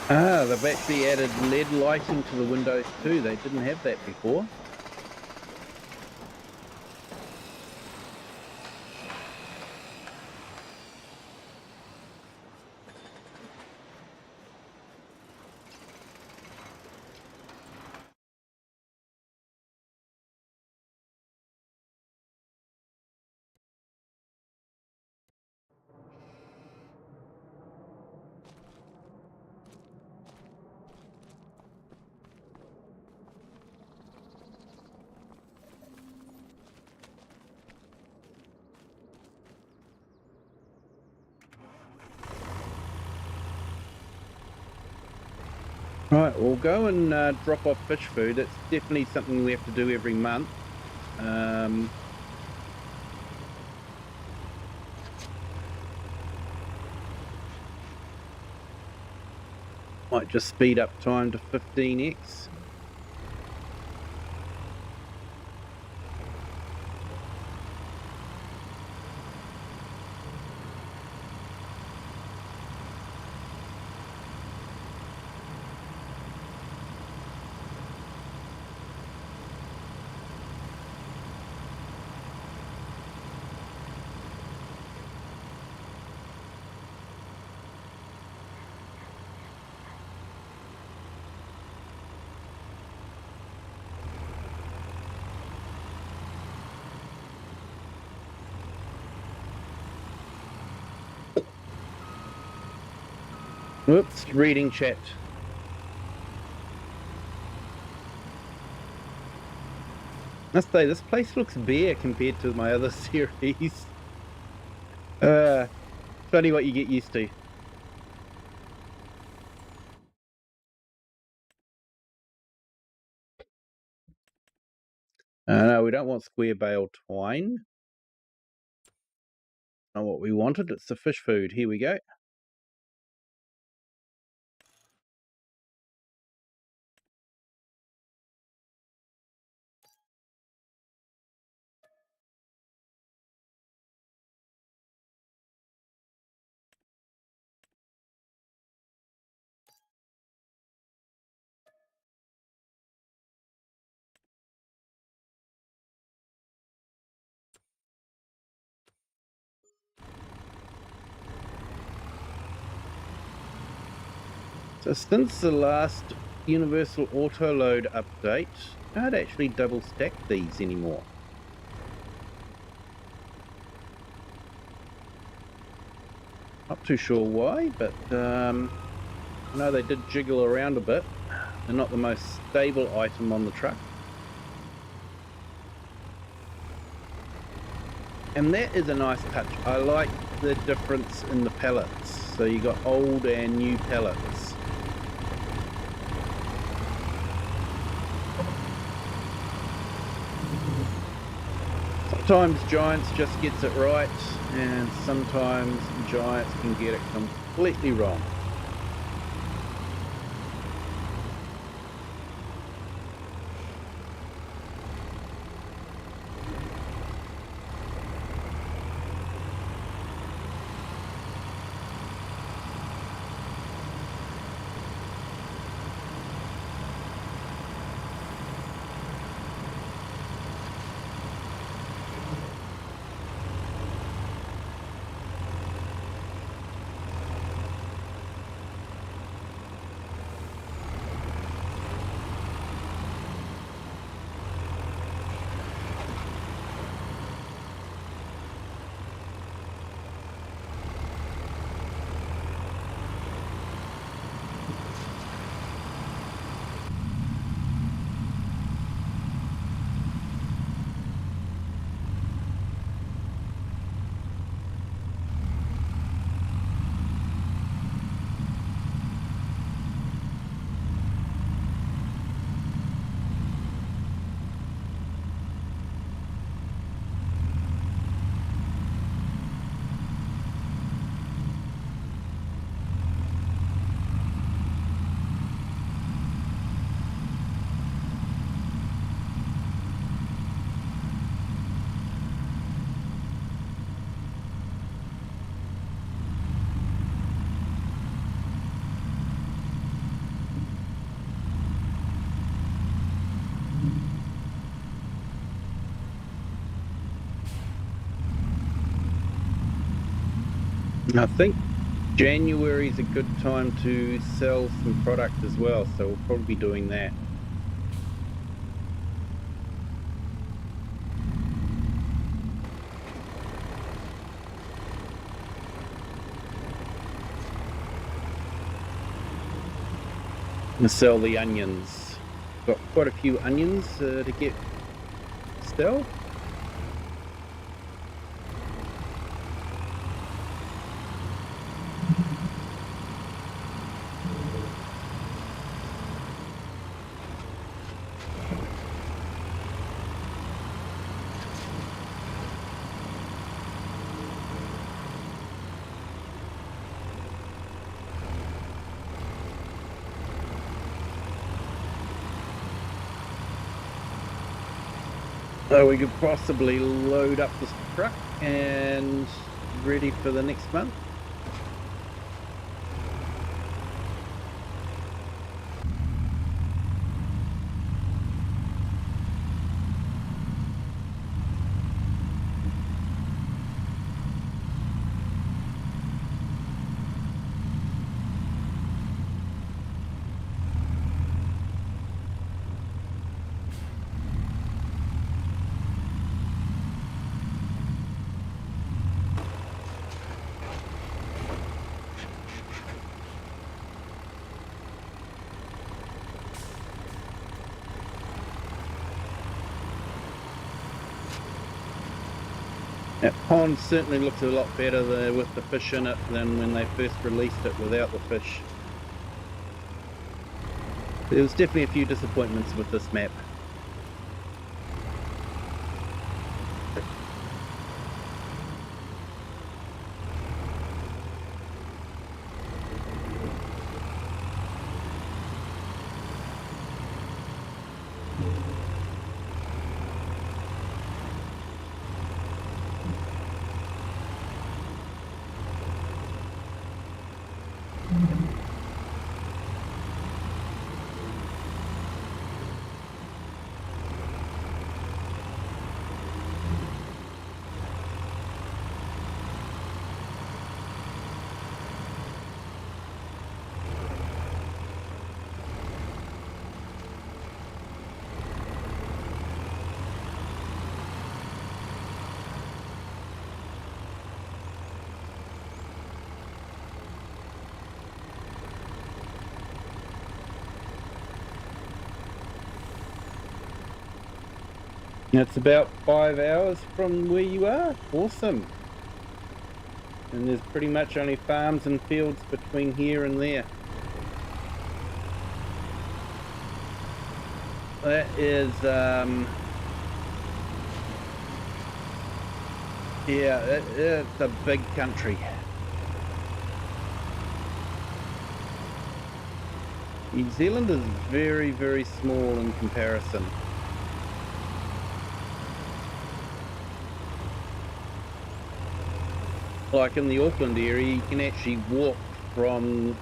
Ah, they've actually added LED lighting to the windows too. They didn't have that before. Right, we'll go and drop off fish food. It's definitely something we have to do every month. Might just speed up time to 15x. Whoops, reading chat. I must say, this place looks bare compared to my other series. Funny what you get used to. No, we don't want square bale twine. Not what we wanted. It's the fish food. Here we go. So since the last Universal Auto Load update, I can't actually double stack these anymore. Not too sure why, but I know they did jiggle around a bit. They're not the most stable item on the truck. And that is a nice touch. I like the difference in the pallets. So you got old and new pallets. Sometimes Giants just gets it right, and sometimes Giants can get it completely wrong. I think January is a good time to sell some product as well, so we'll probably be doing that. And sell the onions. Got quite a few onions to get sell. So we could possibly load up this truck and ready for the next month. That pond certainly looks a lot better there with the fish in it than when they first released it without the fish. There was definitely a few disappointments with this map. It's about 5 hours from where you are. Awesome. And there's pretty much only farms and fields between here and there. That is, yeah, it's a big country. New Zealand is very, very small in comparison. Like in the Auckland area, you can actually walk from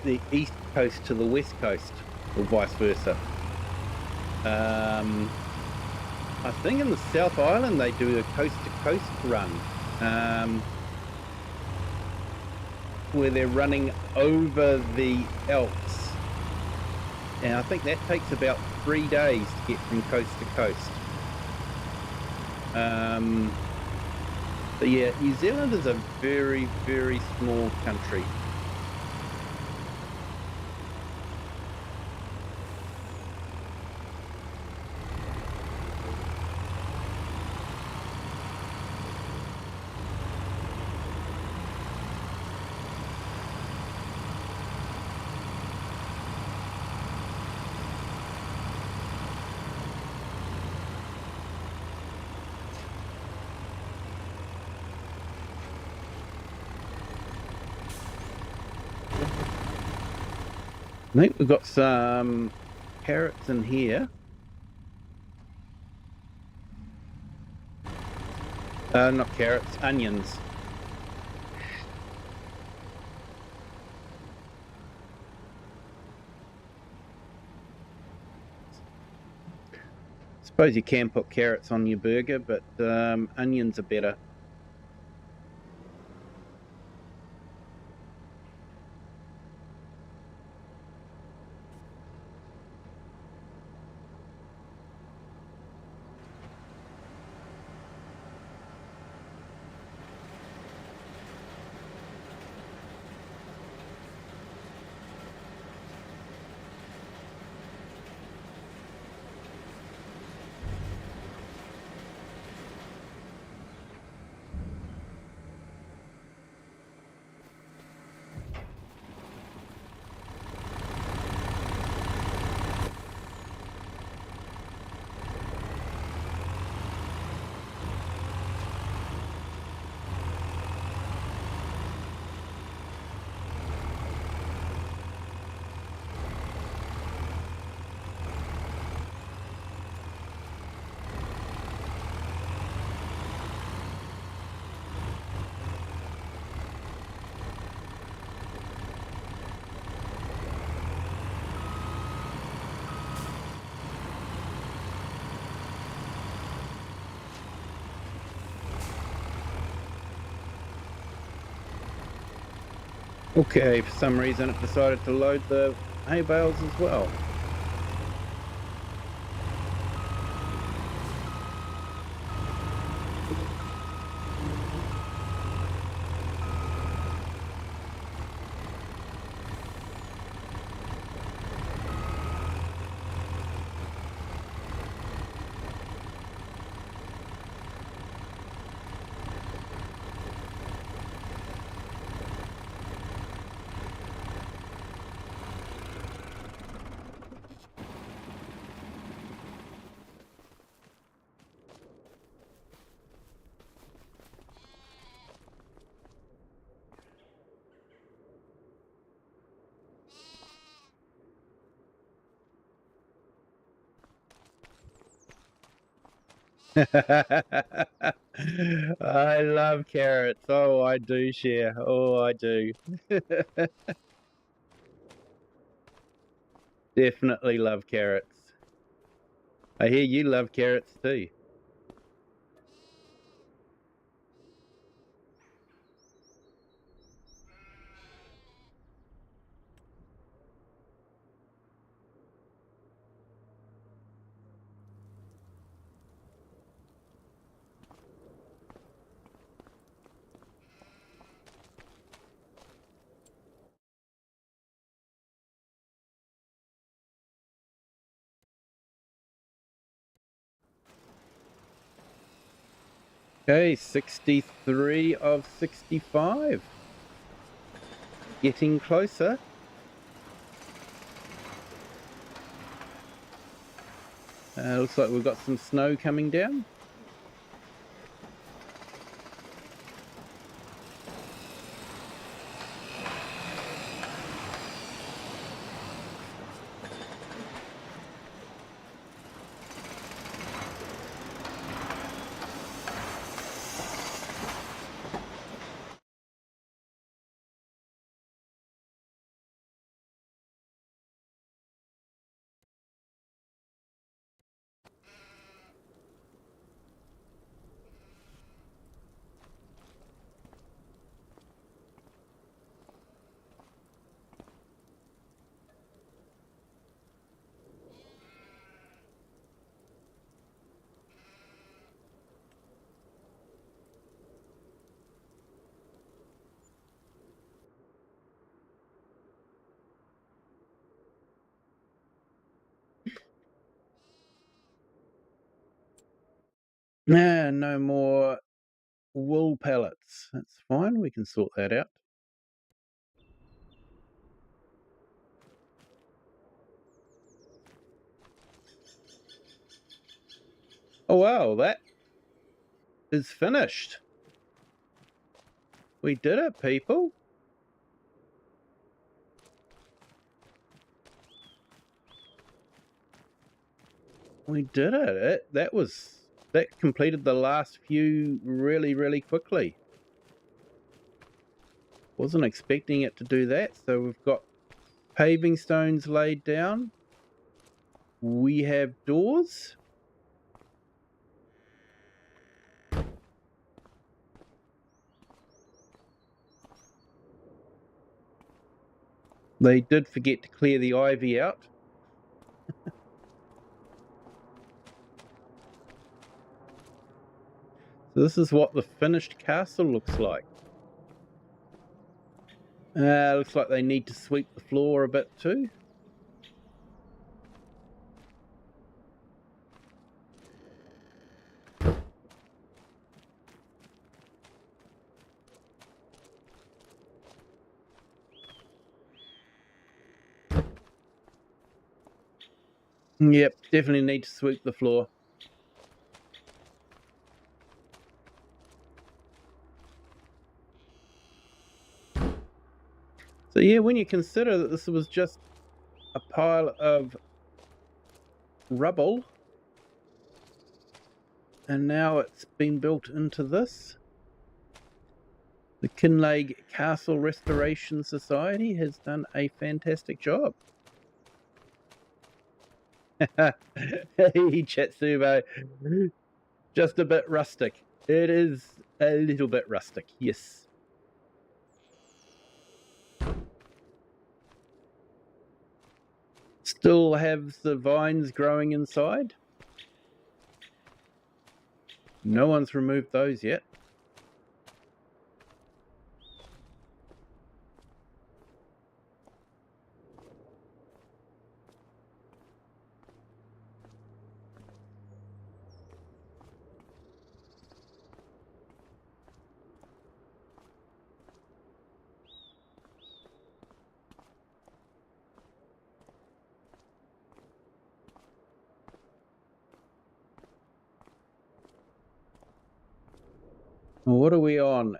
the east coast to the west coast, or vice versa. I think in the South Island they do a coast-to-coast run, where they're running over the Alps. And I think that takes about 3 days to get from coast to coast. But yeah, New Zealand is a very, very small country. I think we've got some carrots in here. Not carrots, onions. Suppose you can put carrots on your burger, but onions are better. Okay, for some reason it decided to load the hay bales as well. I love carrots. Oh, I do, share. Oh, I do. Definitely love carrots. I hear you love carrots too. Okay, 63 of 65. Getting closer. Looks like we've got some snow coming down. No more wool pellets. That's fine. We can sort that out. Oh, wow. That is finished. We did it, people. We did it. That completed the last few really, really quickly. Wasn't expecting it to do that. So we've got paving stones laid down. We have doors. They did forget to clear the ivy out. So this is what the finished castle looks like. Looks like they need to sweep the floor a bit too. Yep, definitely need to sweep the floor. So yeah, when you consider that this was just a pile of rubble, and now it's been built into this, the Kinlaig Castle Restoration Society has done a fantastic job. Hey, Chatsubo, just a bit rustic. It is a little bit rustic, yes. Still have the vines growing inside. No one's removed those yet. What are we on?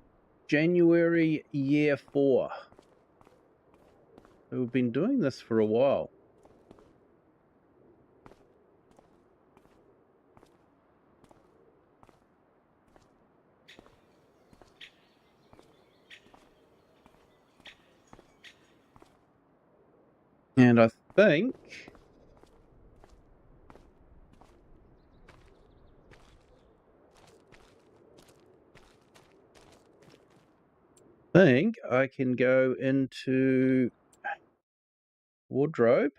January year 4. We've been doing this for a while. And I think I can go into wardrobe.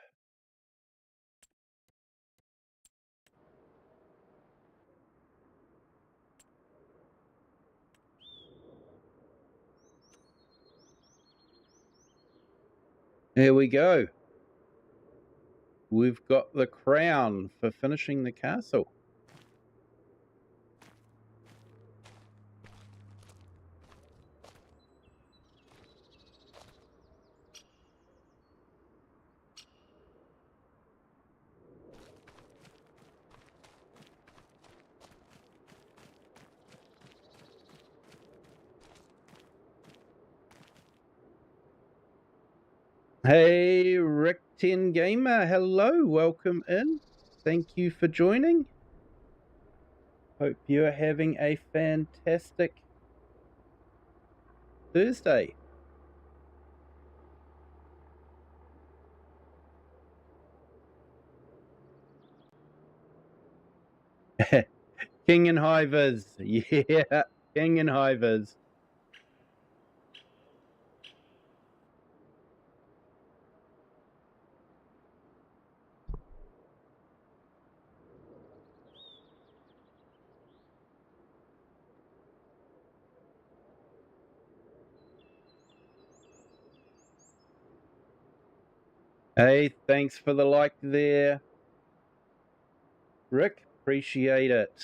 There we go. We've got the crown for finishing the castle. Hey, Rick 10 Gamer, hello, welcome in. Thank you for joining. Hope you're having a fantastic Thursday. King and Hivers, yeah, King and Hivers. Hey, thanks for the like there, Rick. Appreciate it.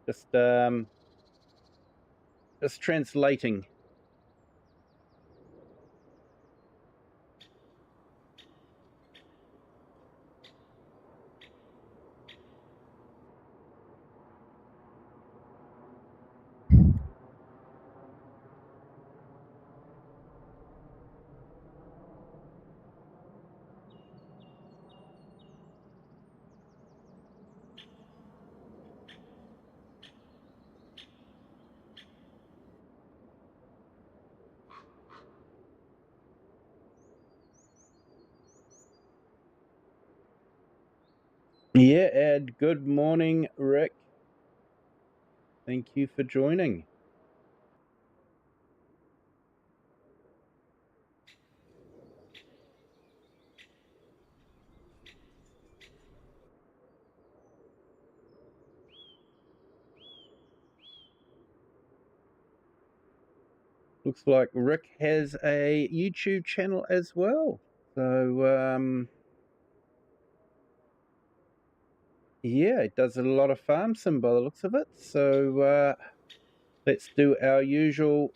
Just translating. Yeah, Ed. Good morning, Rick. Thank you for joining. Looks like Rick has a YouTube channel as well. So, yeah, it does a lot of farm sim by the looks of it. So, let's do our usual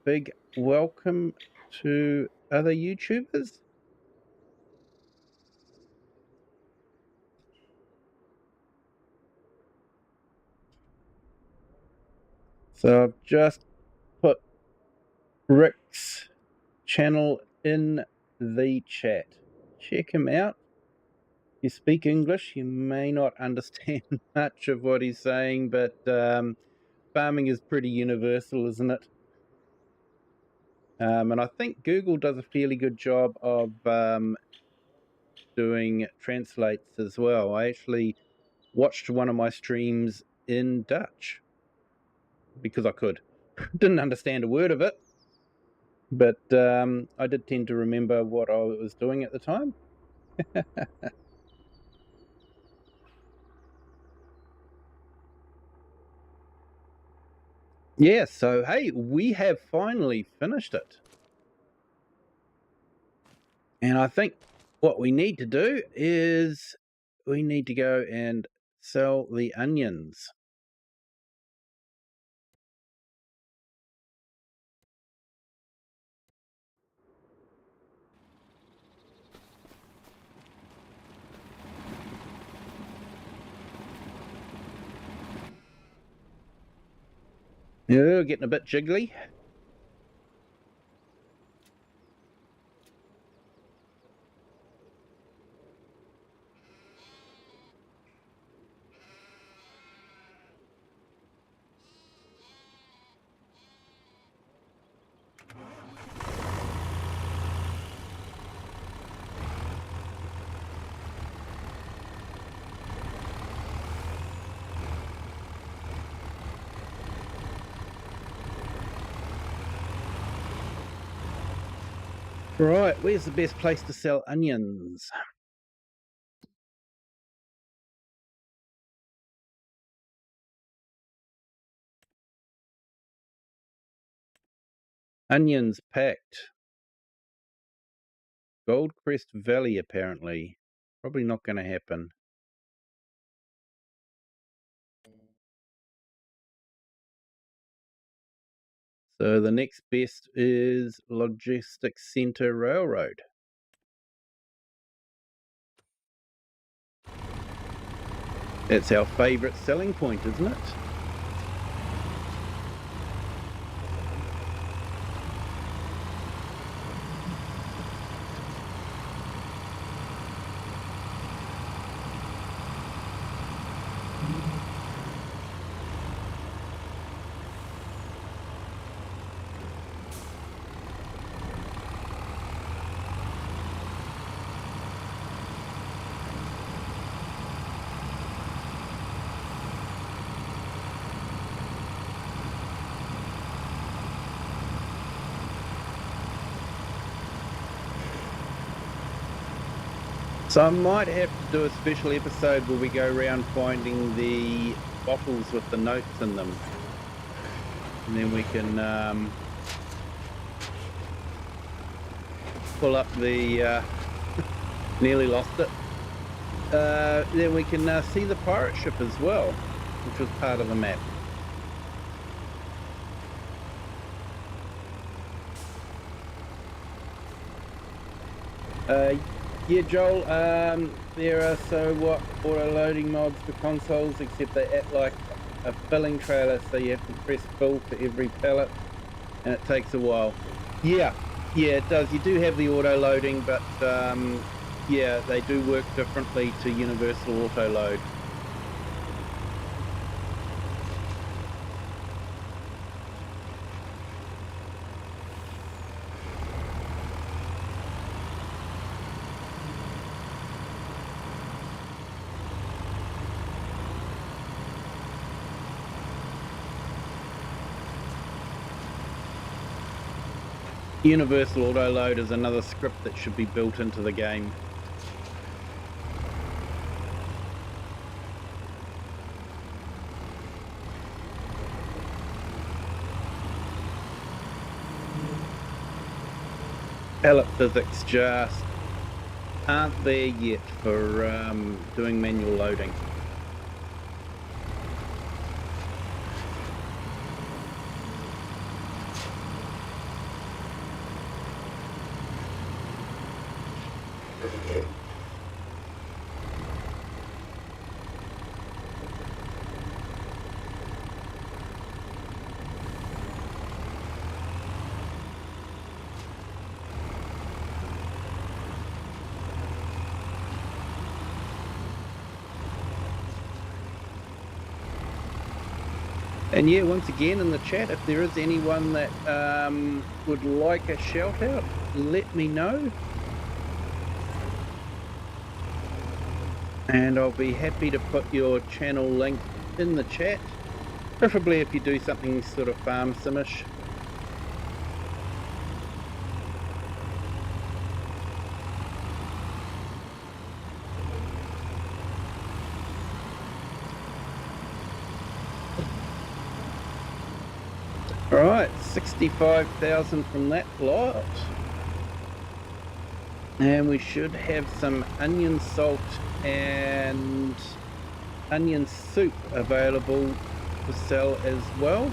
big welcome to other YouTubers. So I've just put Rick's channel in the chat. Check him out. If you speak English, you may not understand much of what he's saying, but farming is pretty universal, isn't it? And I think Google does a fairly good job of doing translates as well. I actually watched one of my streams in Dutch because I could. Didn't understand a word of it, but I did tend to remember what I was doing at the time. Yeah, so hey, we have finally finished it. And I think what we need to do is we need to go and sell the onions. Yeah, getting a bit jiggly. Right, where's the best place to sell onions? Onions packed. Goldcrest Valley, apparently. Probably not going to happen. So the next best is Logistics Centre Railroad. That's our favourite selling point, isn't it? So I might have to do a special episode where we go around finding the bottles with the notes in them. And then we can pull up the... nearly lost it. Then we can see the pirate ship as well, which was part of the map. Yeah, Joel, there are auto-loading mods for consoles, except they act like a filling trailer, so you have to press fill for every pallet, and it takes a while. Yeah, it does. You do have the auto-loading, but yeah, they do work differently to universal auto-load. Universal auto-load is another script that should be built into the game. Pallet physics just aren't there yet for doing manual loading. And yeah, once again in the chat, if there is anyone that would like a shout out, let me know. And I'll be happy to put your channel link in the chat, preferably if you do something sort of farm simish. Alright, 65,000 from that lot. And we should have some onion salt and onion soup available to sell as well.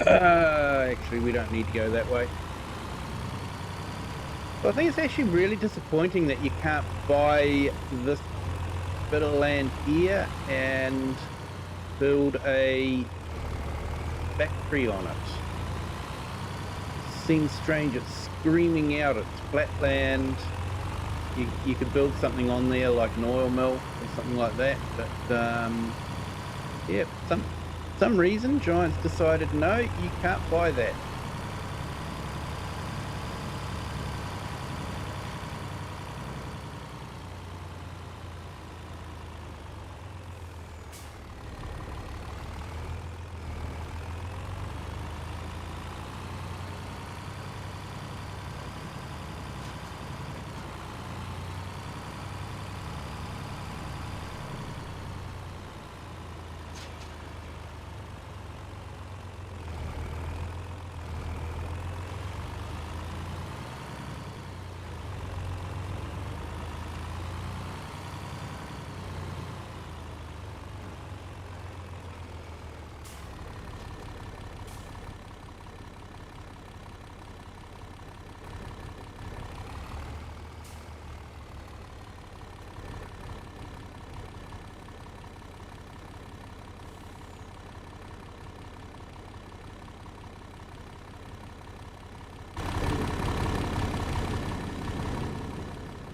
Actually, we don't need to go that way. So I think it's actually really disappointing that you can't buy this bit of land here and build a factory on it. Seems strange. It's screaming out. It's flat land. You could build something on there like an oil mill or something like that, but yeah, some reason Giants decided no, you can't buy that.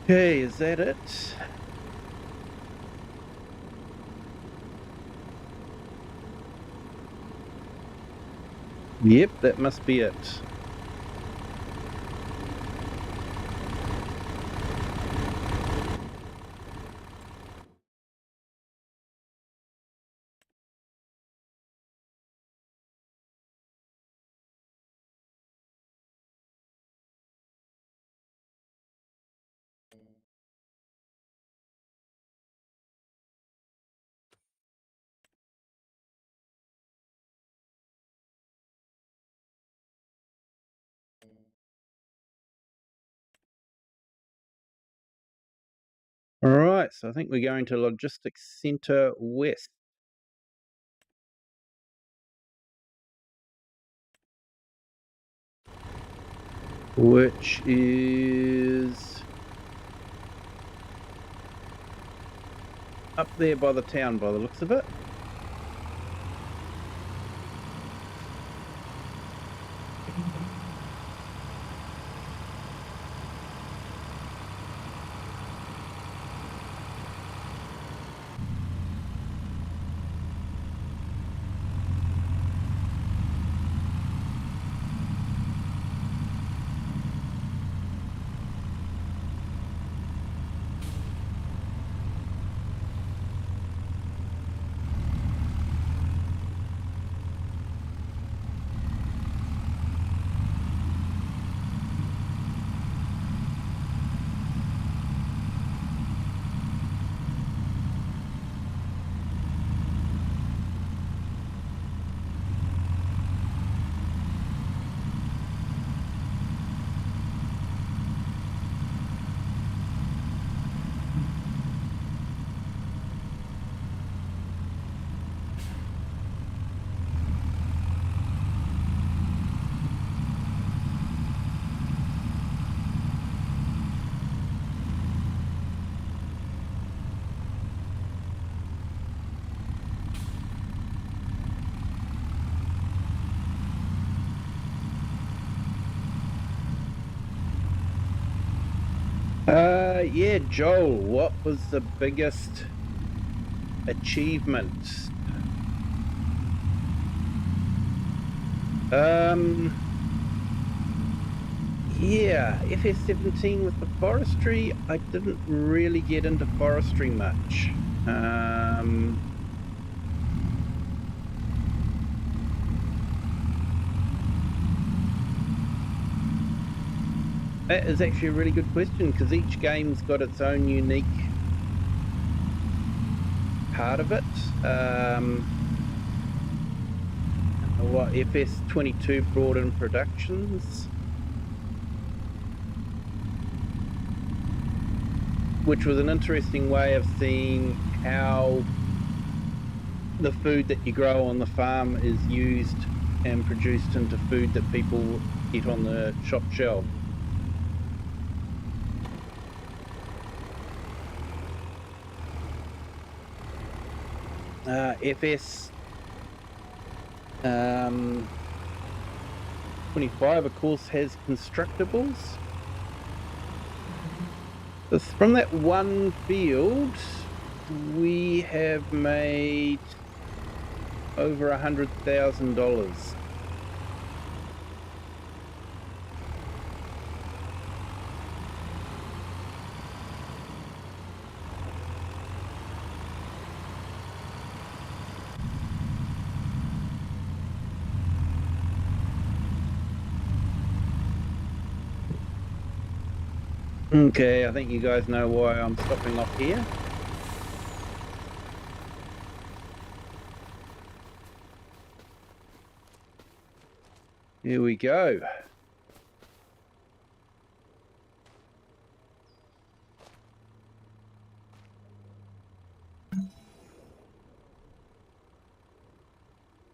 Okay, is that it? Yep, that must be it. All right, so I think we're going to Logistics Centre West. Which is up there by the town by the looks of it. Yeah, Joel, what was the biggest achievement? Yeah, FS17 with the forestry, I didn't really get into forestry much. That is actually a really good question because each game's got its own unique part of it. What FS22 brought in productions, which was an interesting way of seeing how the food that you grow on the farm is used and produced into food that people get on the shop shelf. FS 25, of course, has constructibles. From that one field, we have made over $100,000. Okay, I think you guys know why I'm stopping off here. Here we go.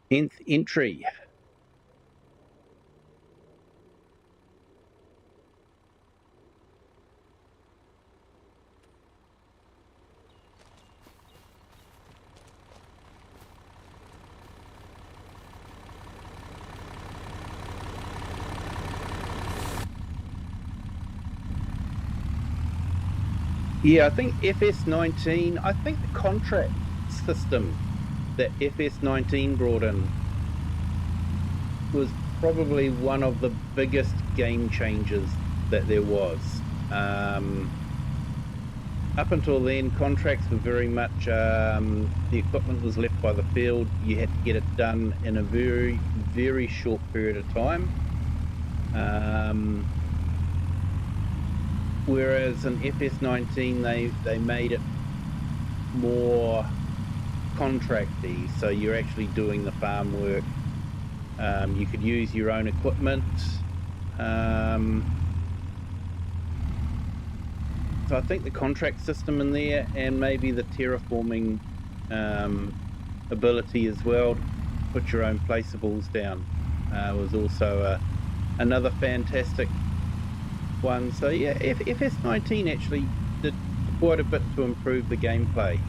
Tenth entry. Yeah, I think FS19, I think the contract system that FS19 brought in was probably one of the biggest game changers that there was. Up until then, contracts were very much, the equipment was left by the field. You had to get it done in a very, very short period of time. Whereas in FS19, they made it more contracty, so you're actually doing the farm work. You could use your own equipment. So I think the contract system in there, and maybe the terraforming ability as well to put your own placeables down, was also another fantastic one. So yeah, FS19 actually did quite a bit to improve the gameplay.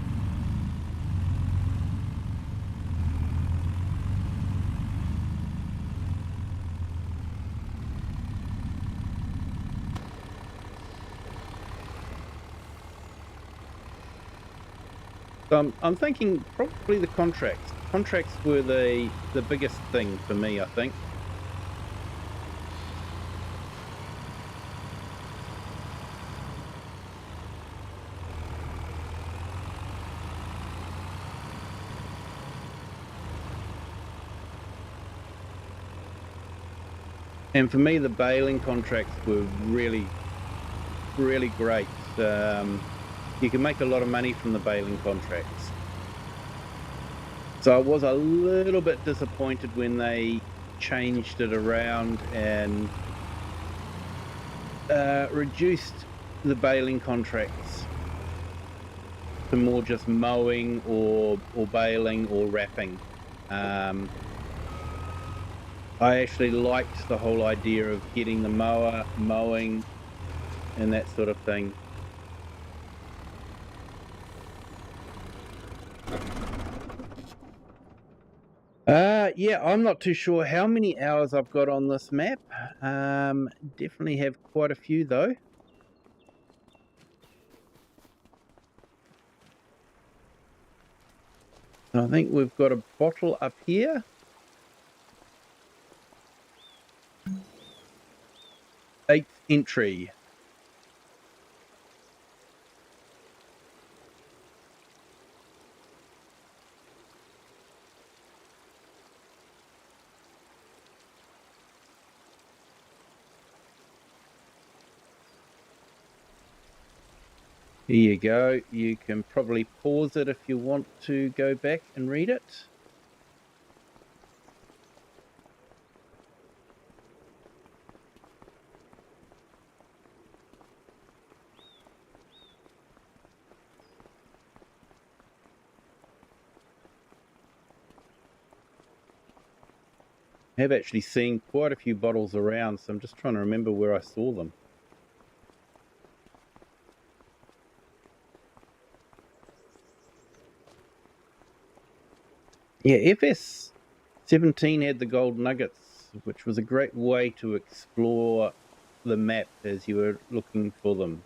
So I'm thinking probably the contracts. Contracts were the biggest thing for me, I think. And for me, the baling contracts were really, really great. You can make a lot of money from the baling contracts. So I was a little bit disappointed when they changed it around and reduced the baling contracts to more just mowing or baling or wrapping. I actually liked the whole idea of getting the mower, mowing, and that sort of thing. Yeah, I'm not too sure how many hours I've got on this map. Definitely have quite a few though. I think we've got a bottle up here. Eighth entry. Here you go. You can probably pause it if you want to go back and read it. I have actually seen quite a few bottles around, so I'm just trying to remember where I saw them. Yeah, FS 17 had the gold nuggets, which was a great way to explore the map as you were looking for them.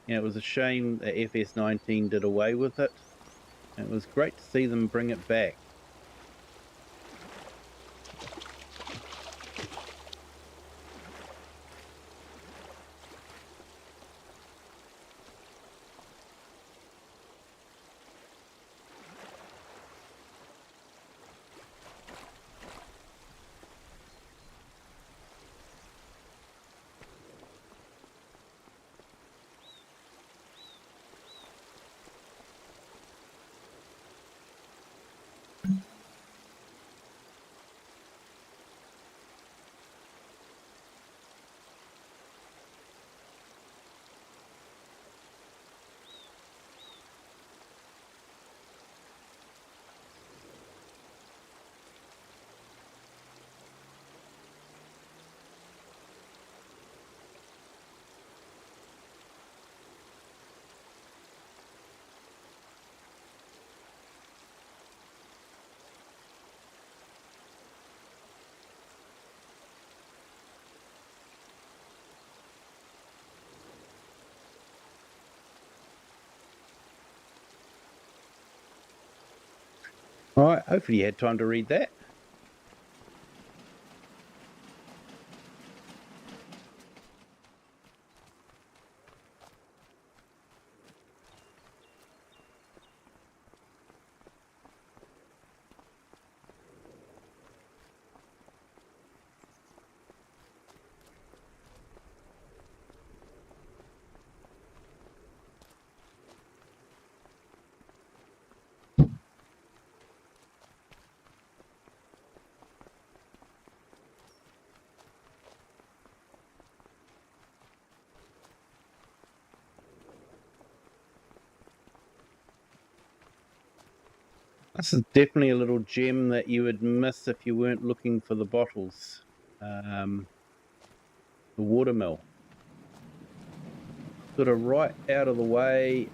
It was a shame that FS 19 did away with it. And it was great to see them bring it back. All right, hopefully you had time to read that. This is definitely a little gem that you would miss if you weren't looking for the bottles. The watermill. Sort of right out of the way.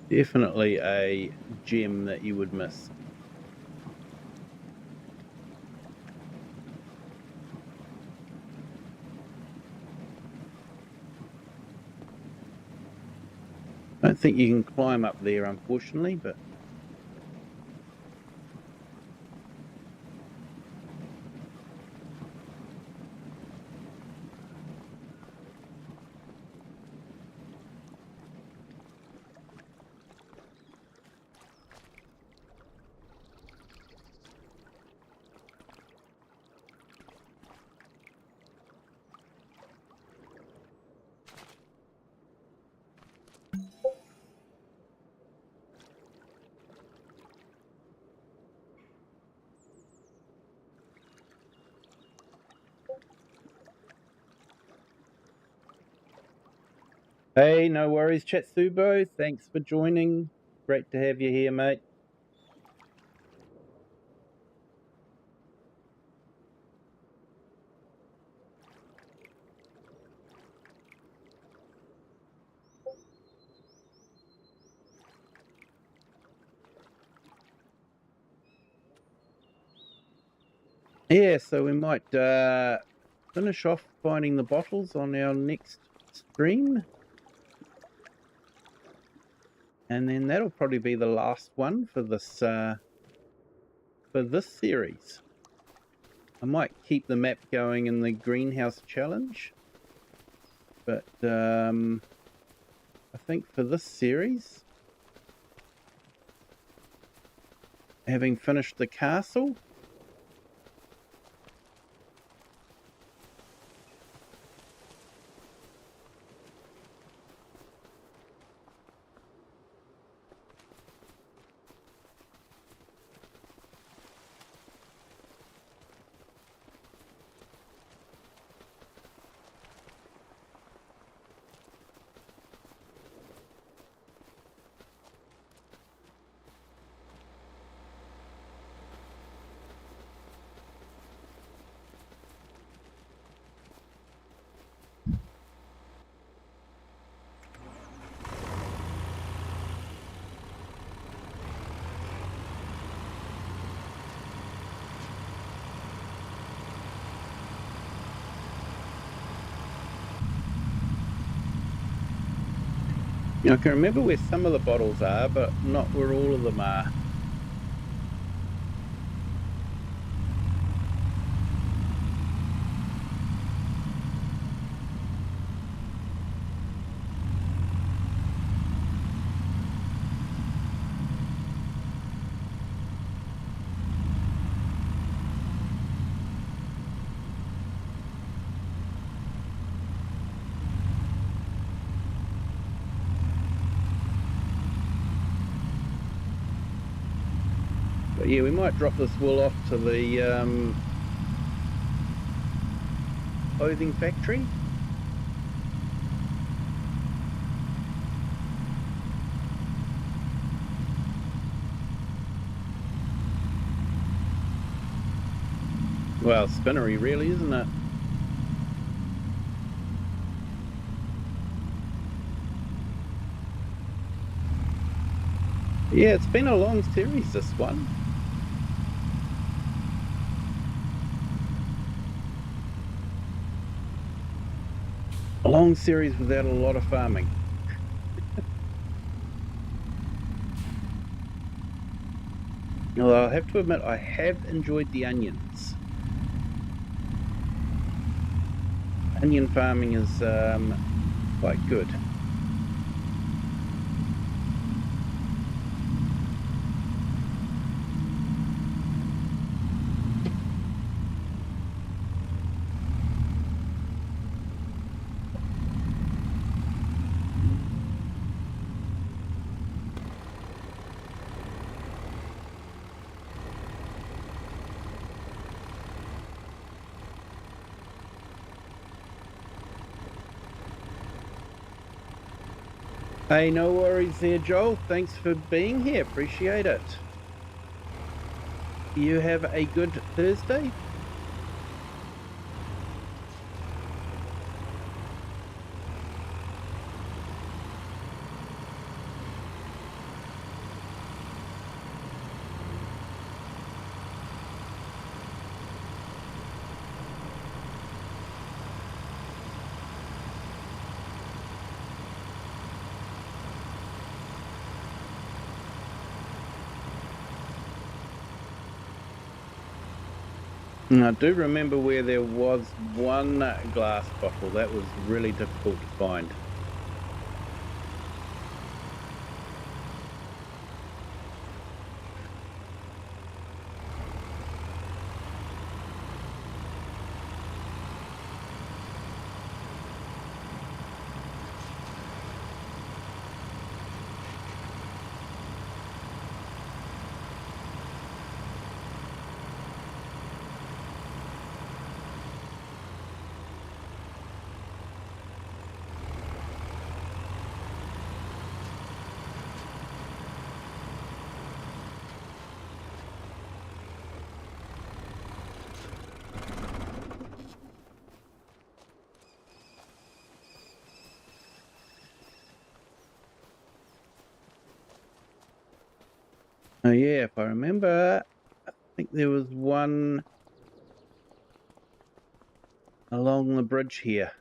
Definitely a gem that you would miss. I don't think you can climb up there, unfortunately, but hey, no worries, Chatsubo. Thanks for joining. Great to have you here, mate. Yeah, so we might finish off finding the bottles on our next stream. And then that'll probably be the last one for this series. I might keep the map going in the greenhouse challenge, but I think for this series, having finished the castle, I can remember where some of the bottles are, but not where all of them are. But yeah, we might drop this wool off to the clothing factory. Well, spinnery really, isn't it? Yeah, it's been a long series, this one. A long series without a lot of farming. Although I have to admit, I have enjoyed the onions. Onion farming is quite good. Hey, no worries there, Joel. Thanks for being here. Appreciate it. You have a good Thursday. And I do remember where there was one glass bottle that was really difficult to find. Oh yeah, if I remember, I think there was one along the bridge here.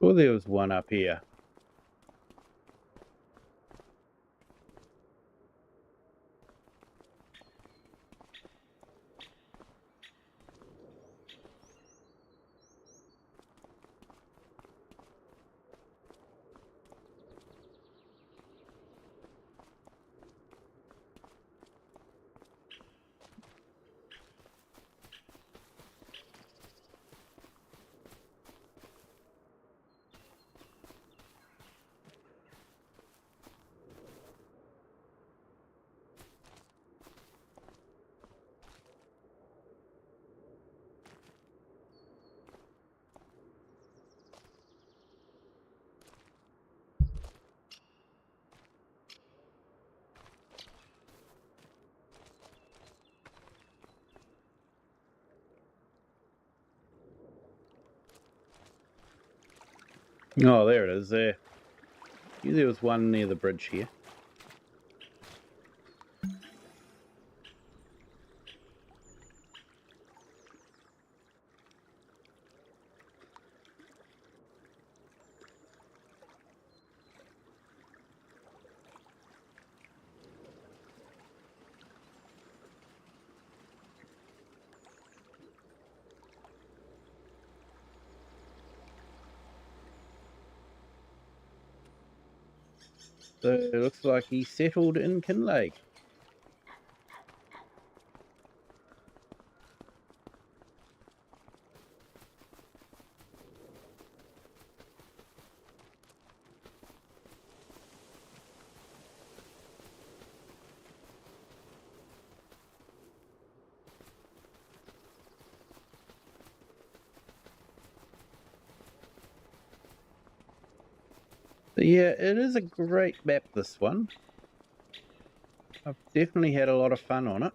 Or there was one up here. Oh, there it is. There was one near the bridge here. So it looks like he settled in Kinlaig. So yeah, it is a great map, this one. I've definitely had a lot of fun on it.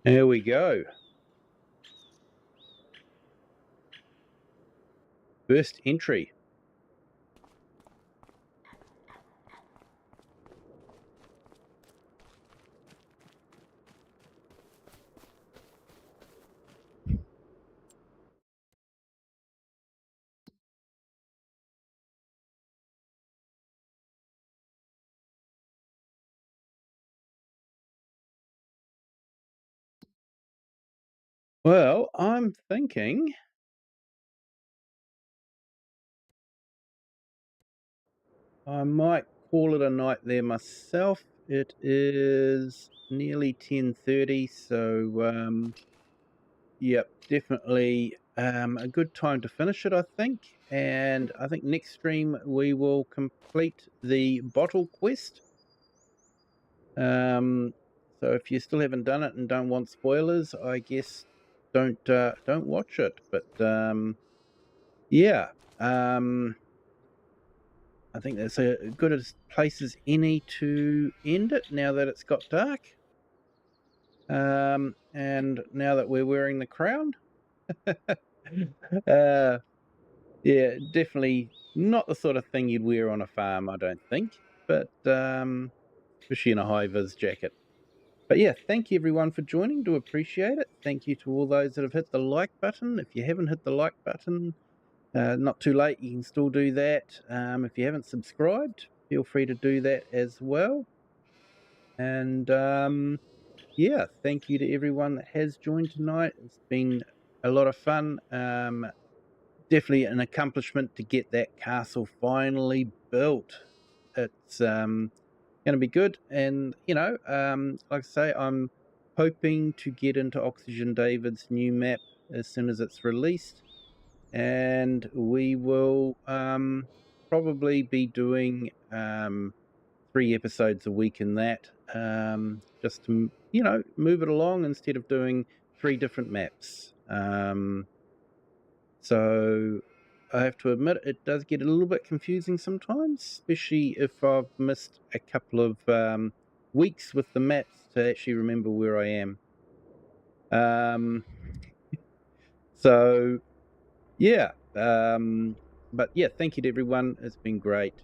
Here we go. First entry. Well, I'm thinking I might call it a night there myself. It is nearly 10:30, so yep, definitely a good time to finish it, I think. And I think next stream we will complete the bottle quest. So if you still haven't done it and don't want spoilers, I guess don't watch it. But yeah, I think that's a good as place as any to end it now that it's got dark. And now that we're wearing the crown, yeah, definitely not the sort of thing you'd wear on a farm, I don't think. But especially in a high vis jacket. But yeah, thank you everyone for joining. Do appreciate it. Thank you to all those that have hit the like button. If you haven't hit the like button, not too late. You can still do that. If you haven't subscribed, feel free to do that as well. And yeah, thank you to everyone that has joined tonight. It's been a lot of fun. Definitely an accomplishment to get that castle finally built. It's going to be good. And, you know, like I say, I'm hoping to get into Oxygen David's new map as soon as it's released. And we will probably be doing 3 episodes a week in that, just to, you know, move it along instead of doing 3 different maps. So I have to admit it does get a little bit confusing sometimes, especially if I've missed a couple of weeks with the maps to actually remember where I am. So yeah, but yeah, thank you to everyone. It's been great.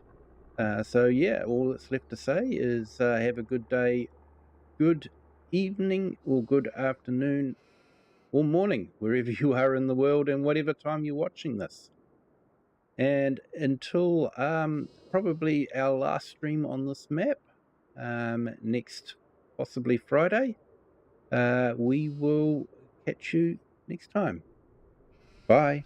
So yeah, all that's left to say is have a good day, good evening, or good afternoon, or morning, wherever you are in the world and whatever time you're watching this. And until probably our last stream on this map, next possibly Friday, we will catch you next time. Bye.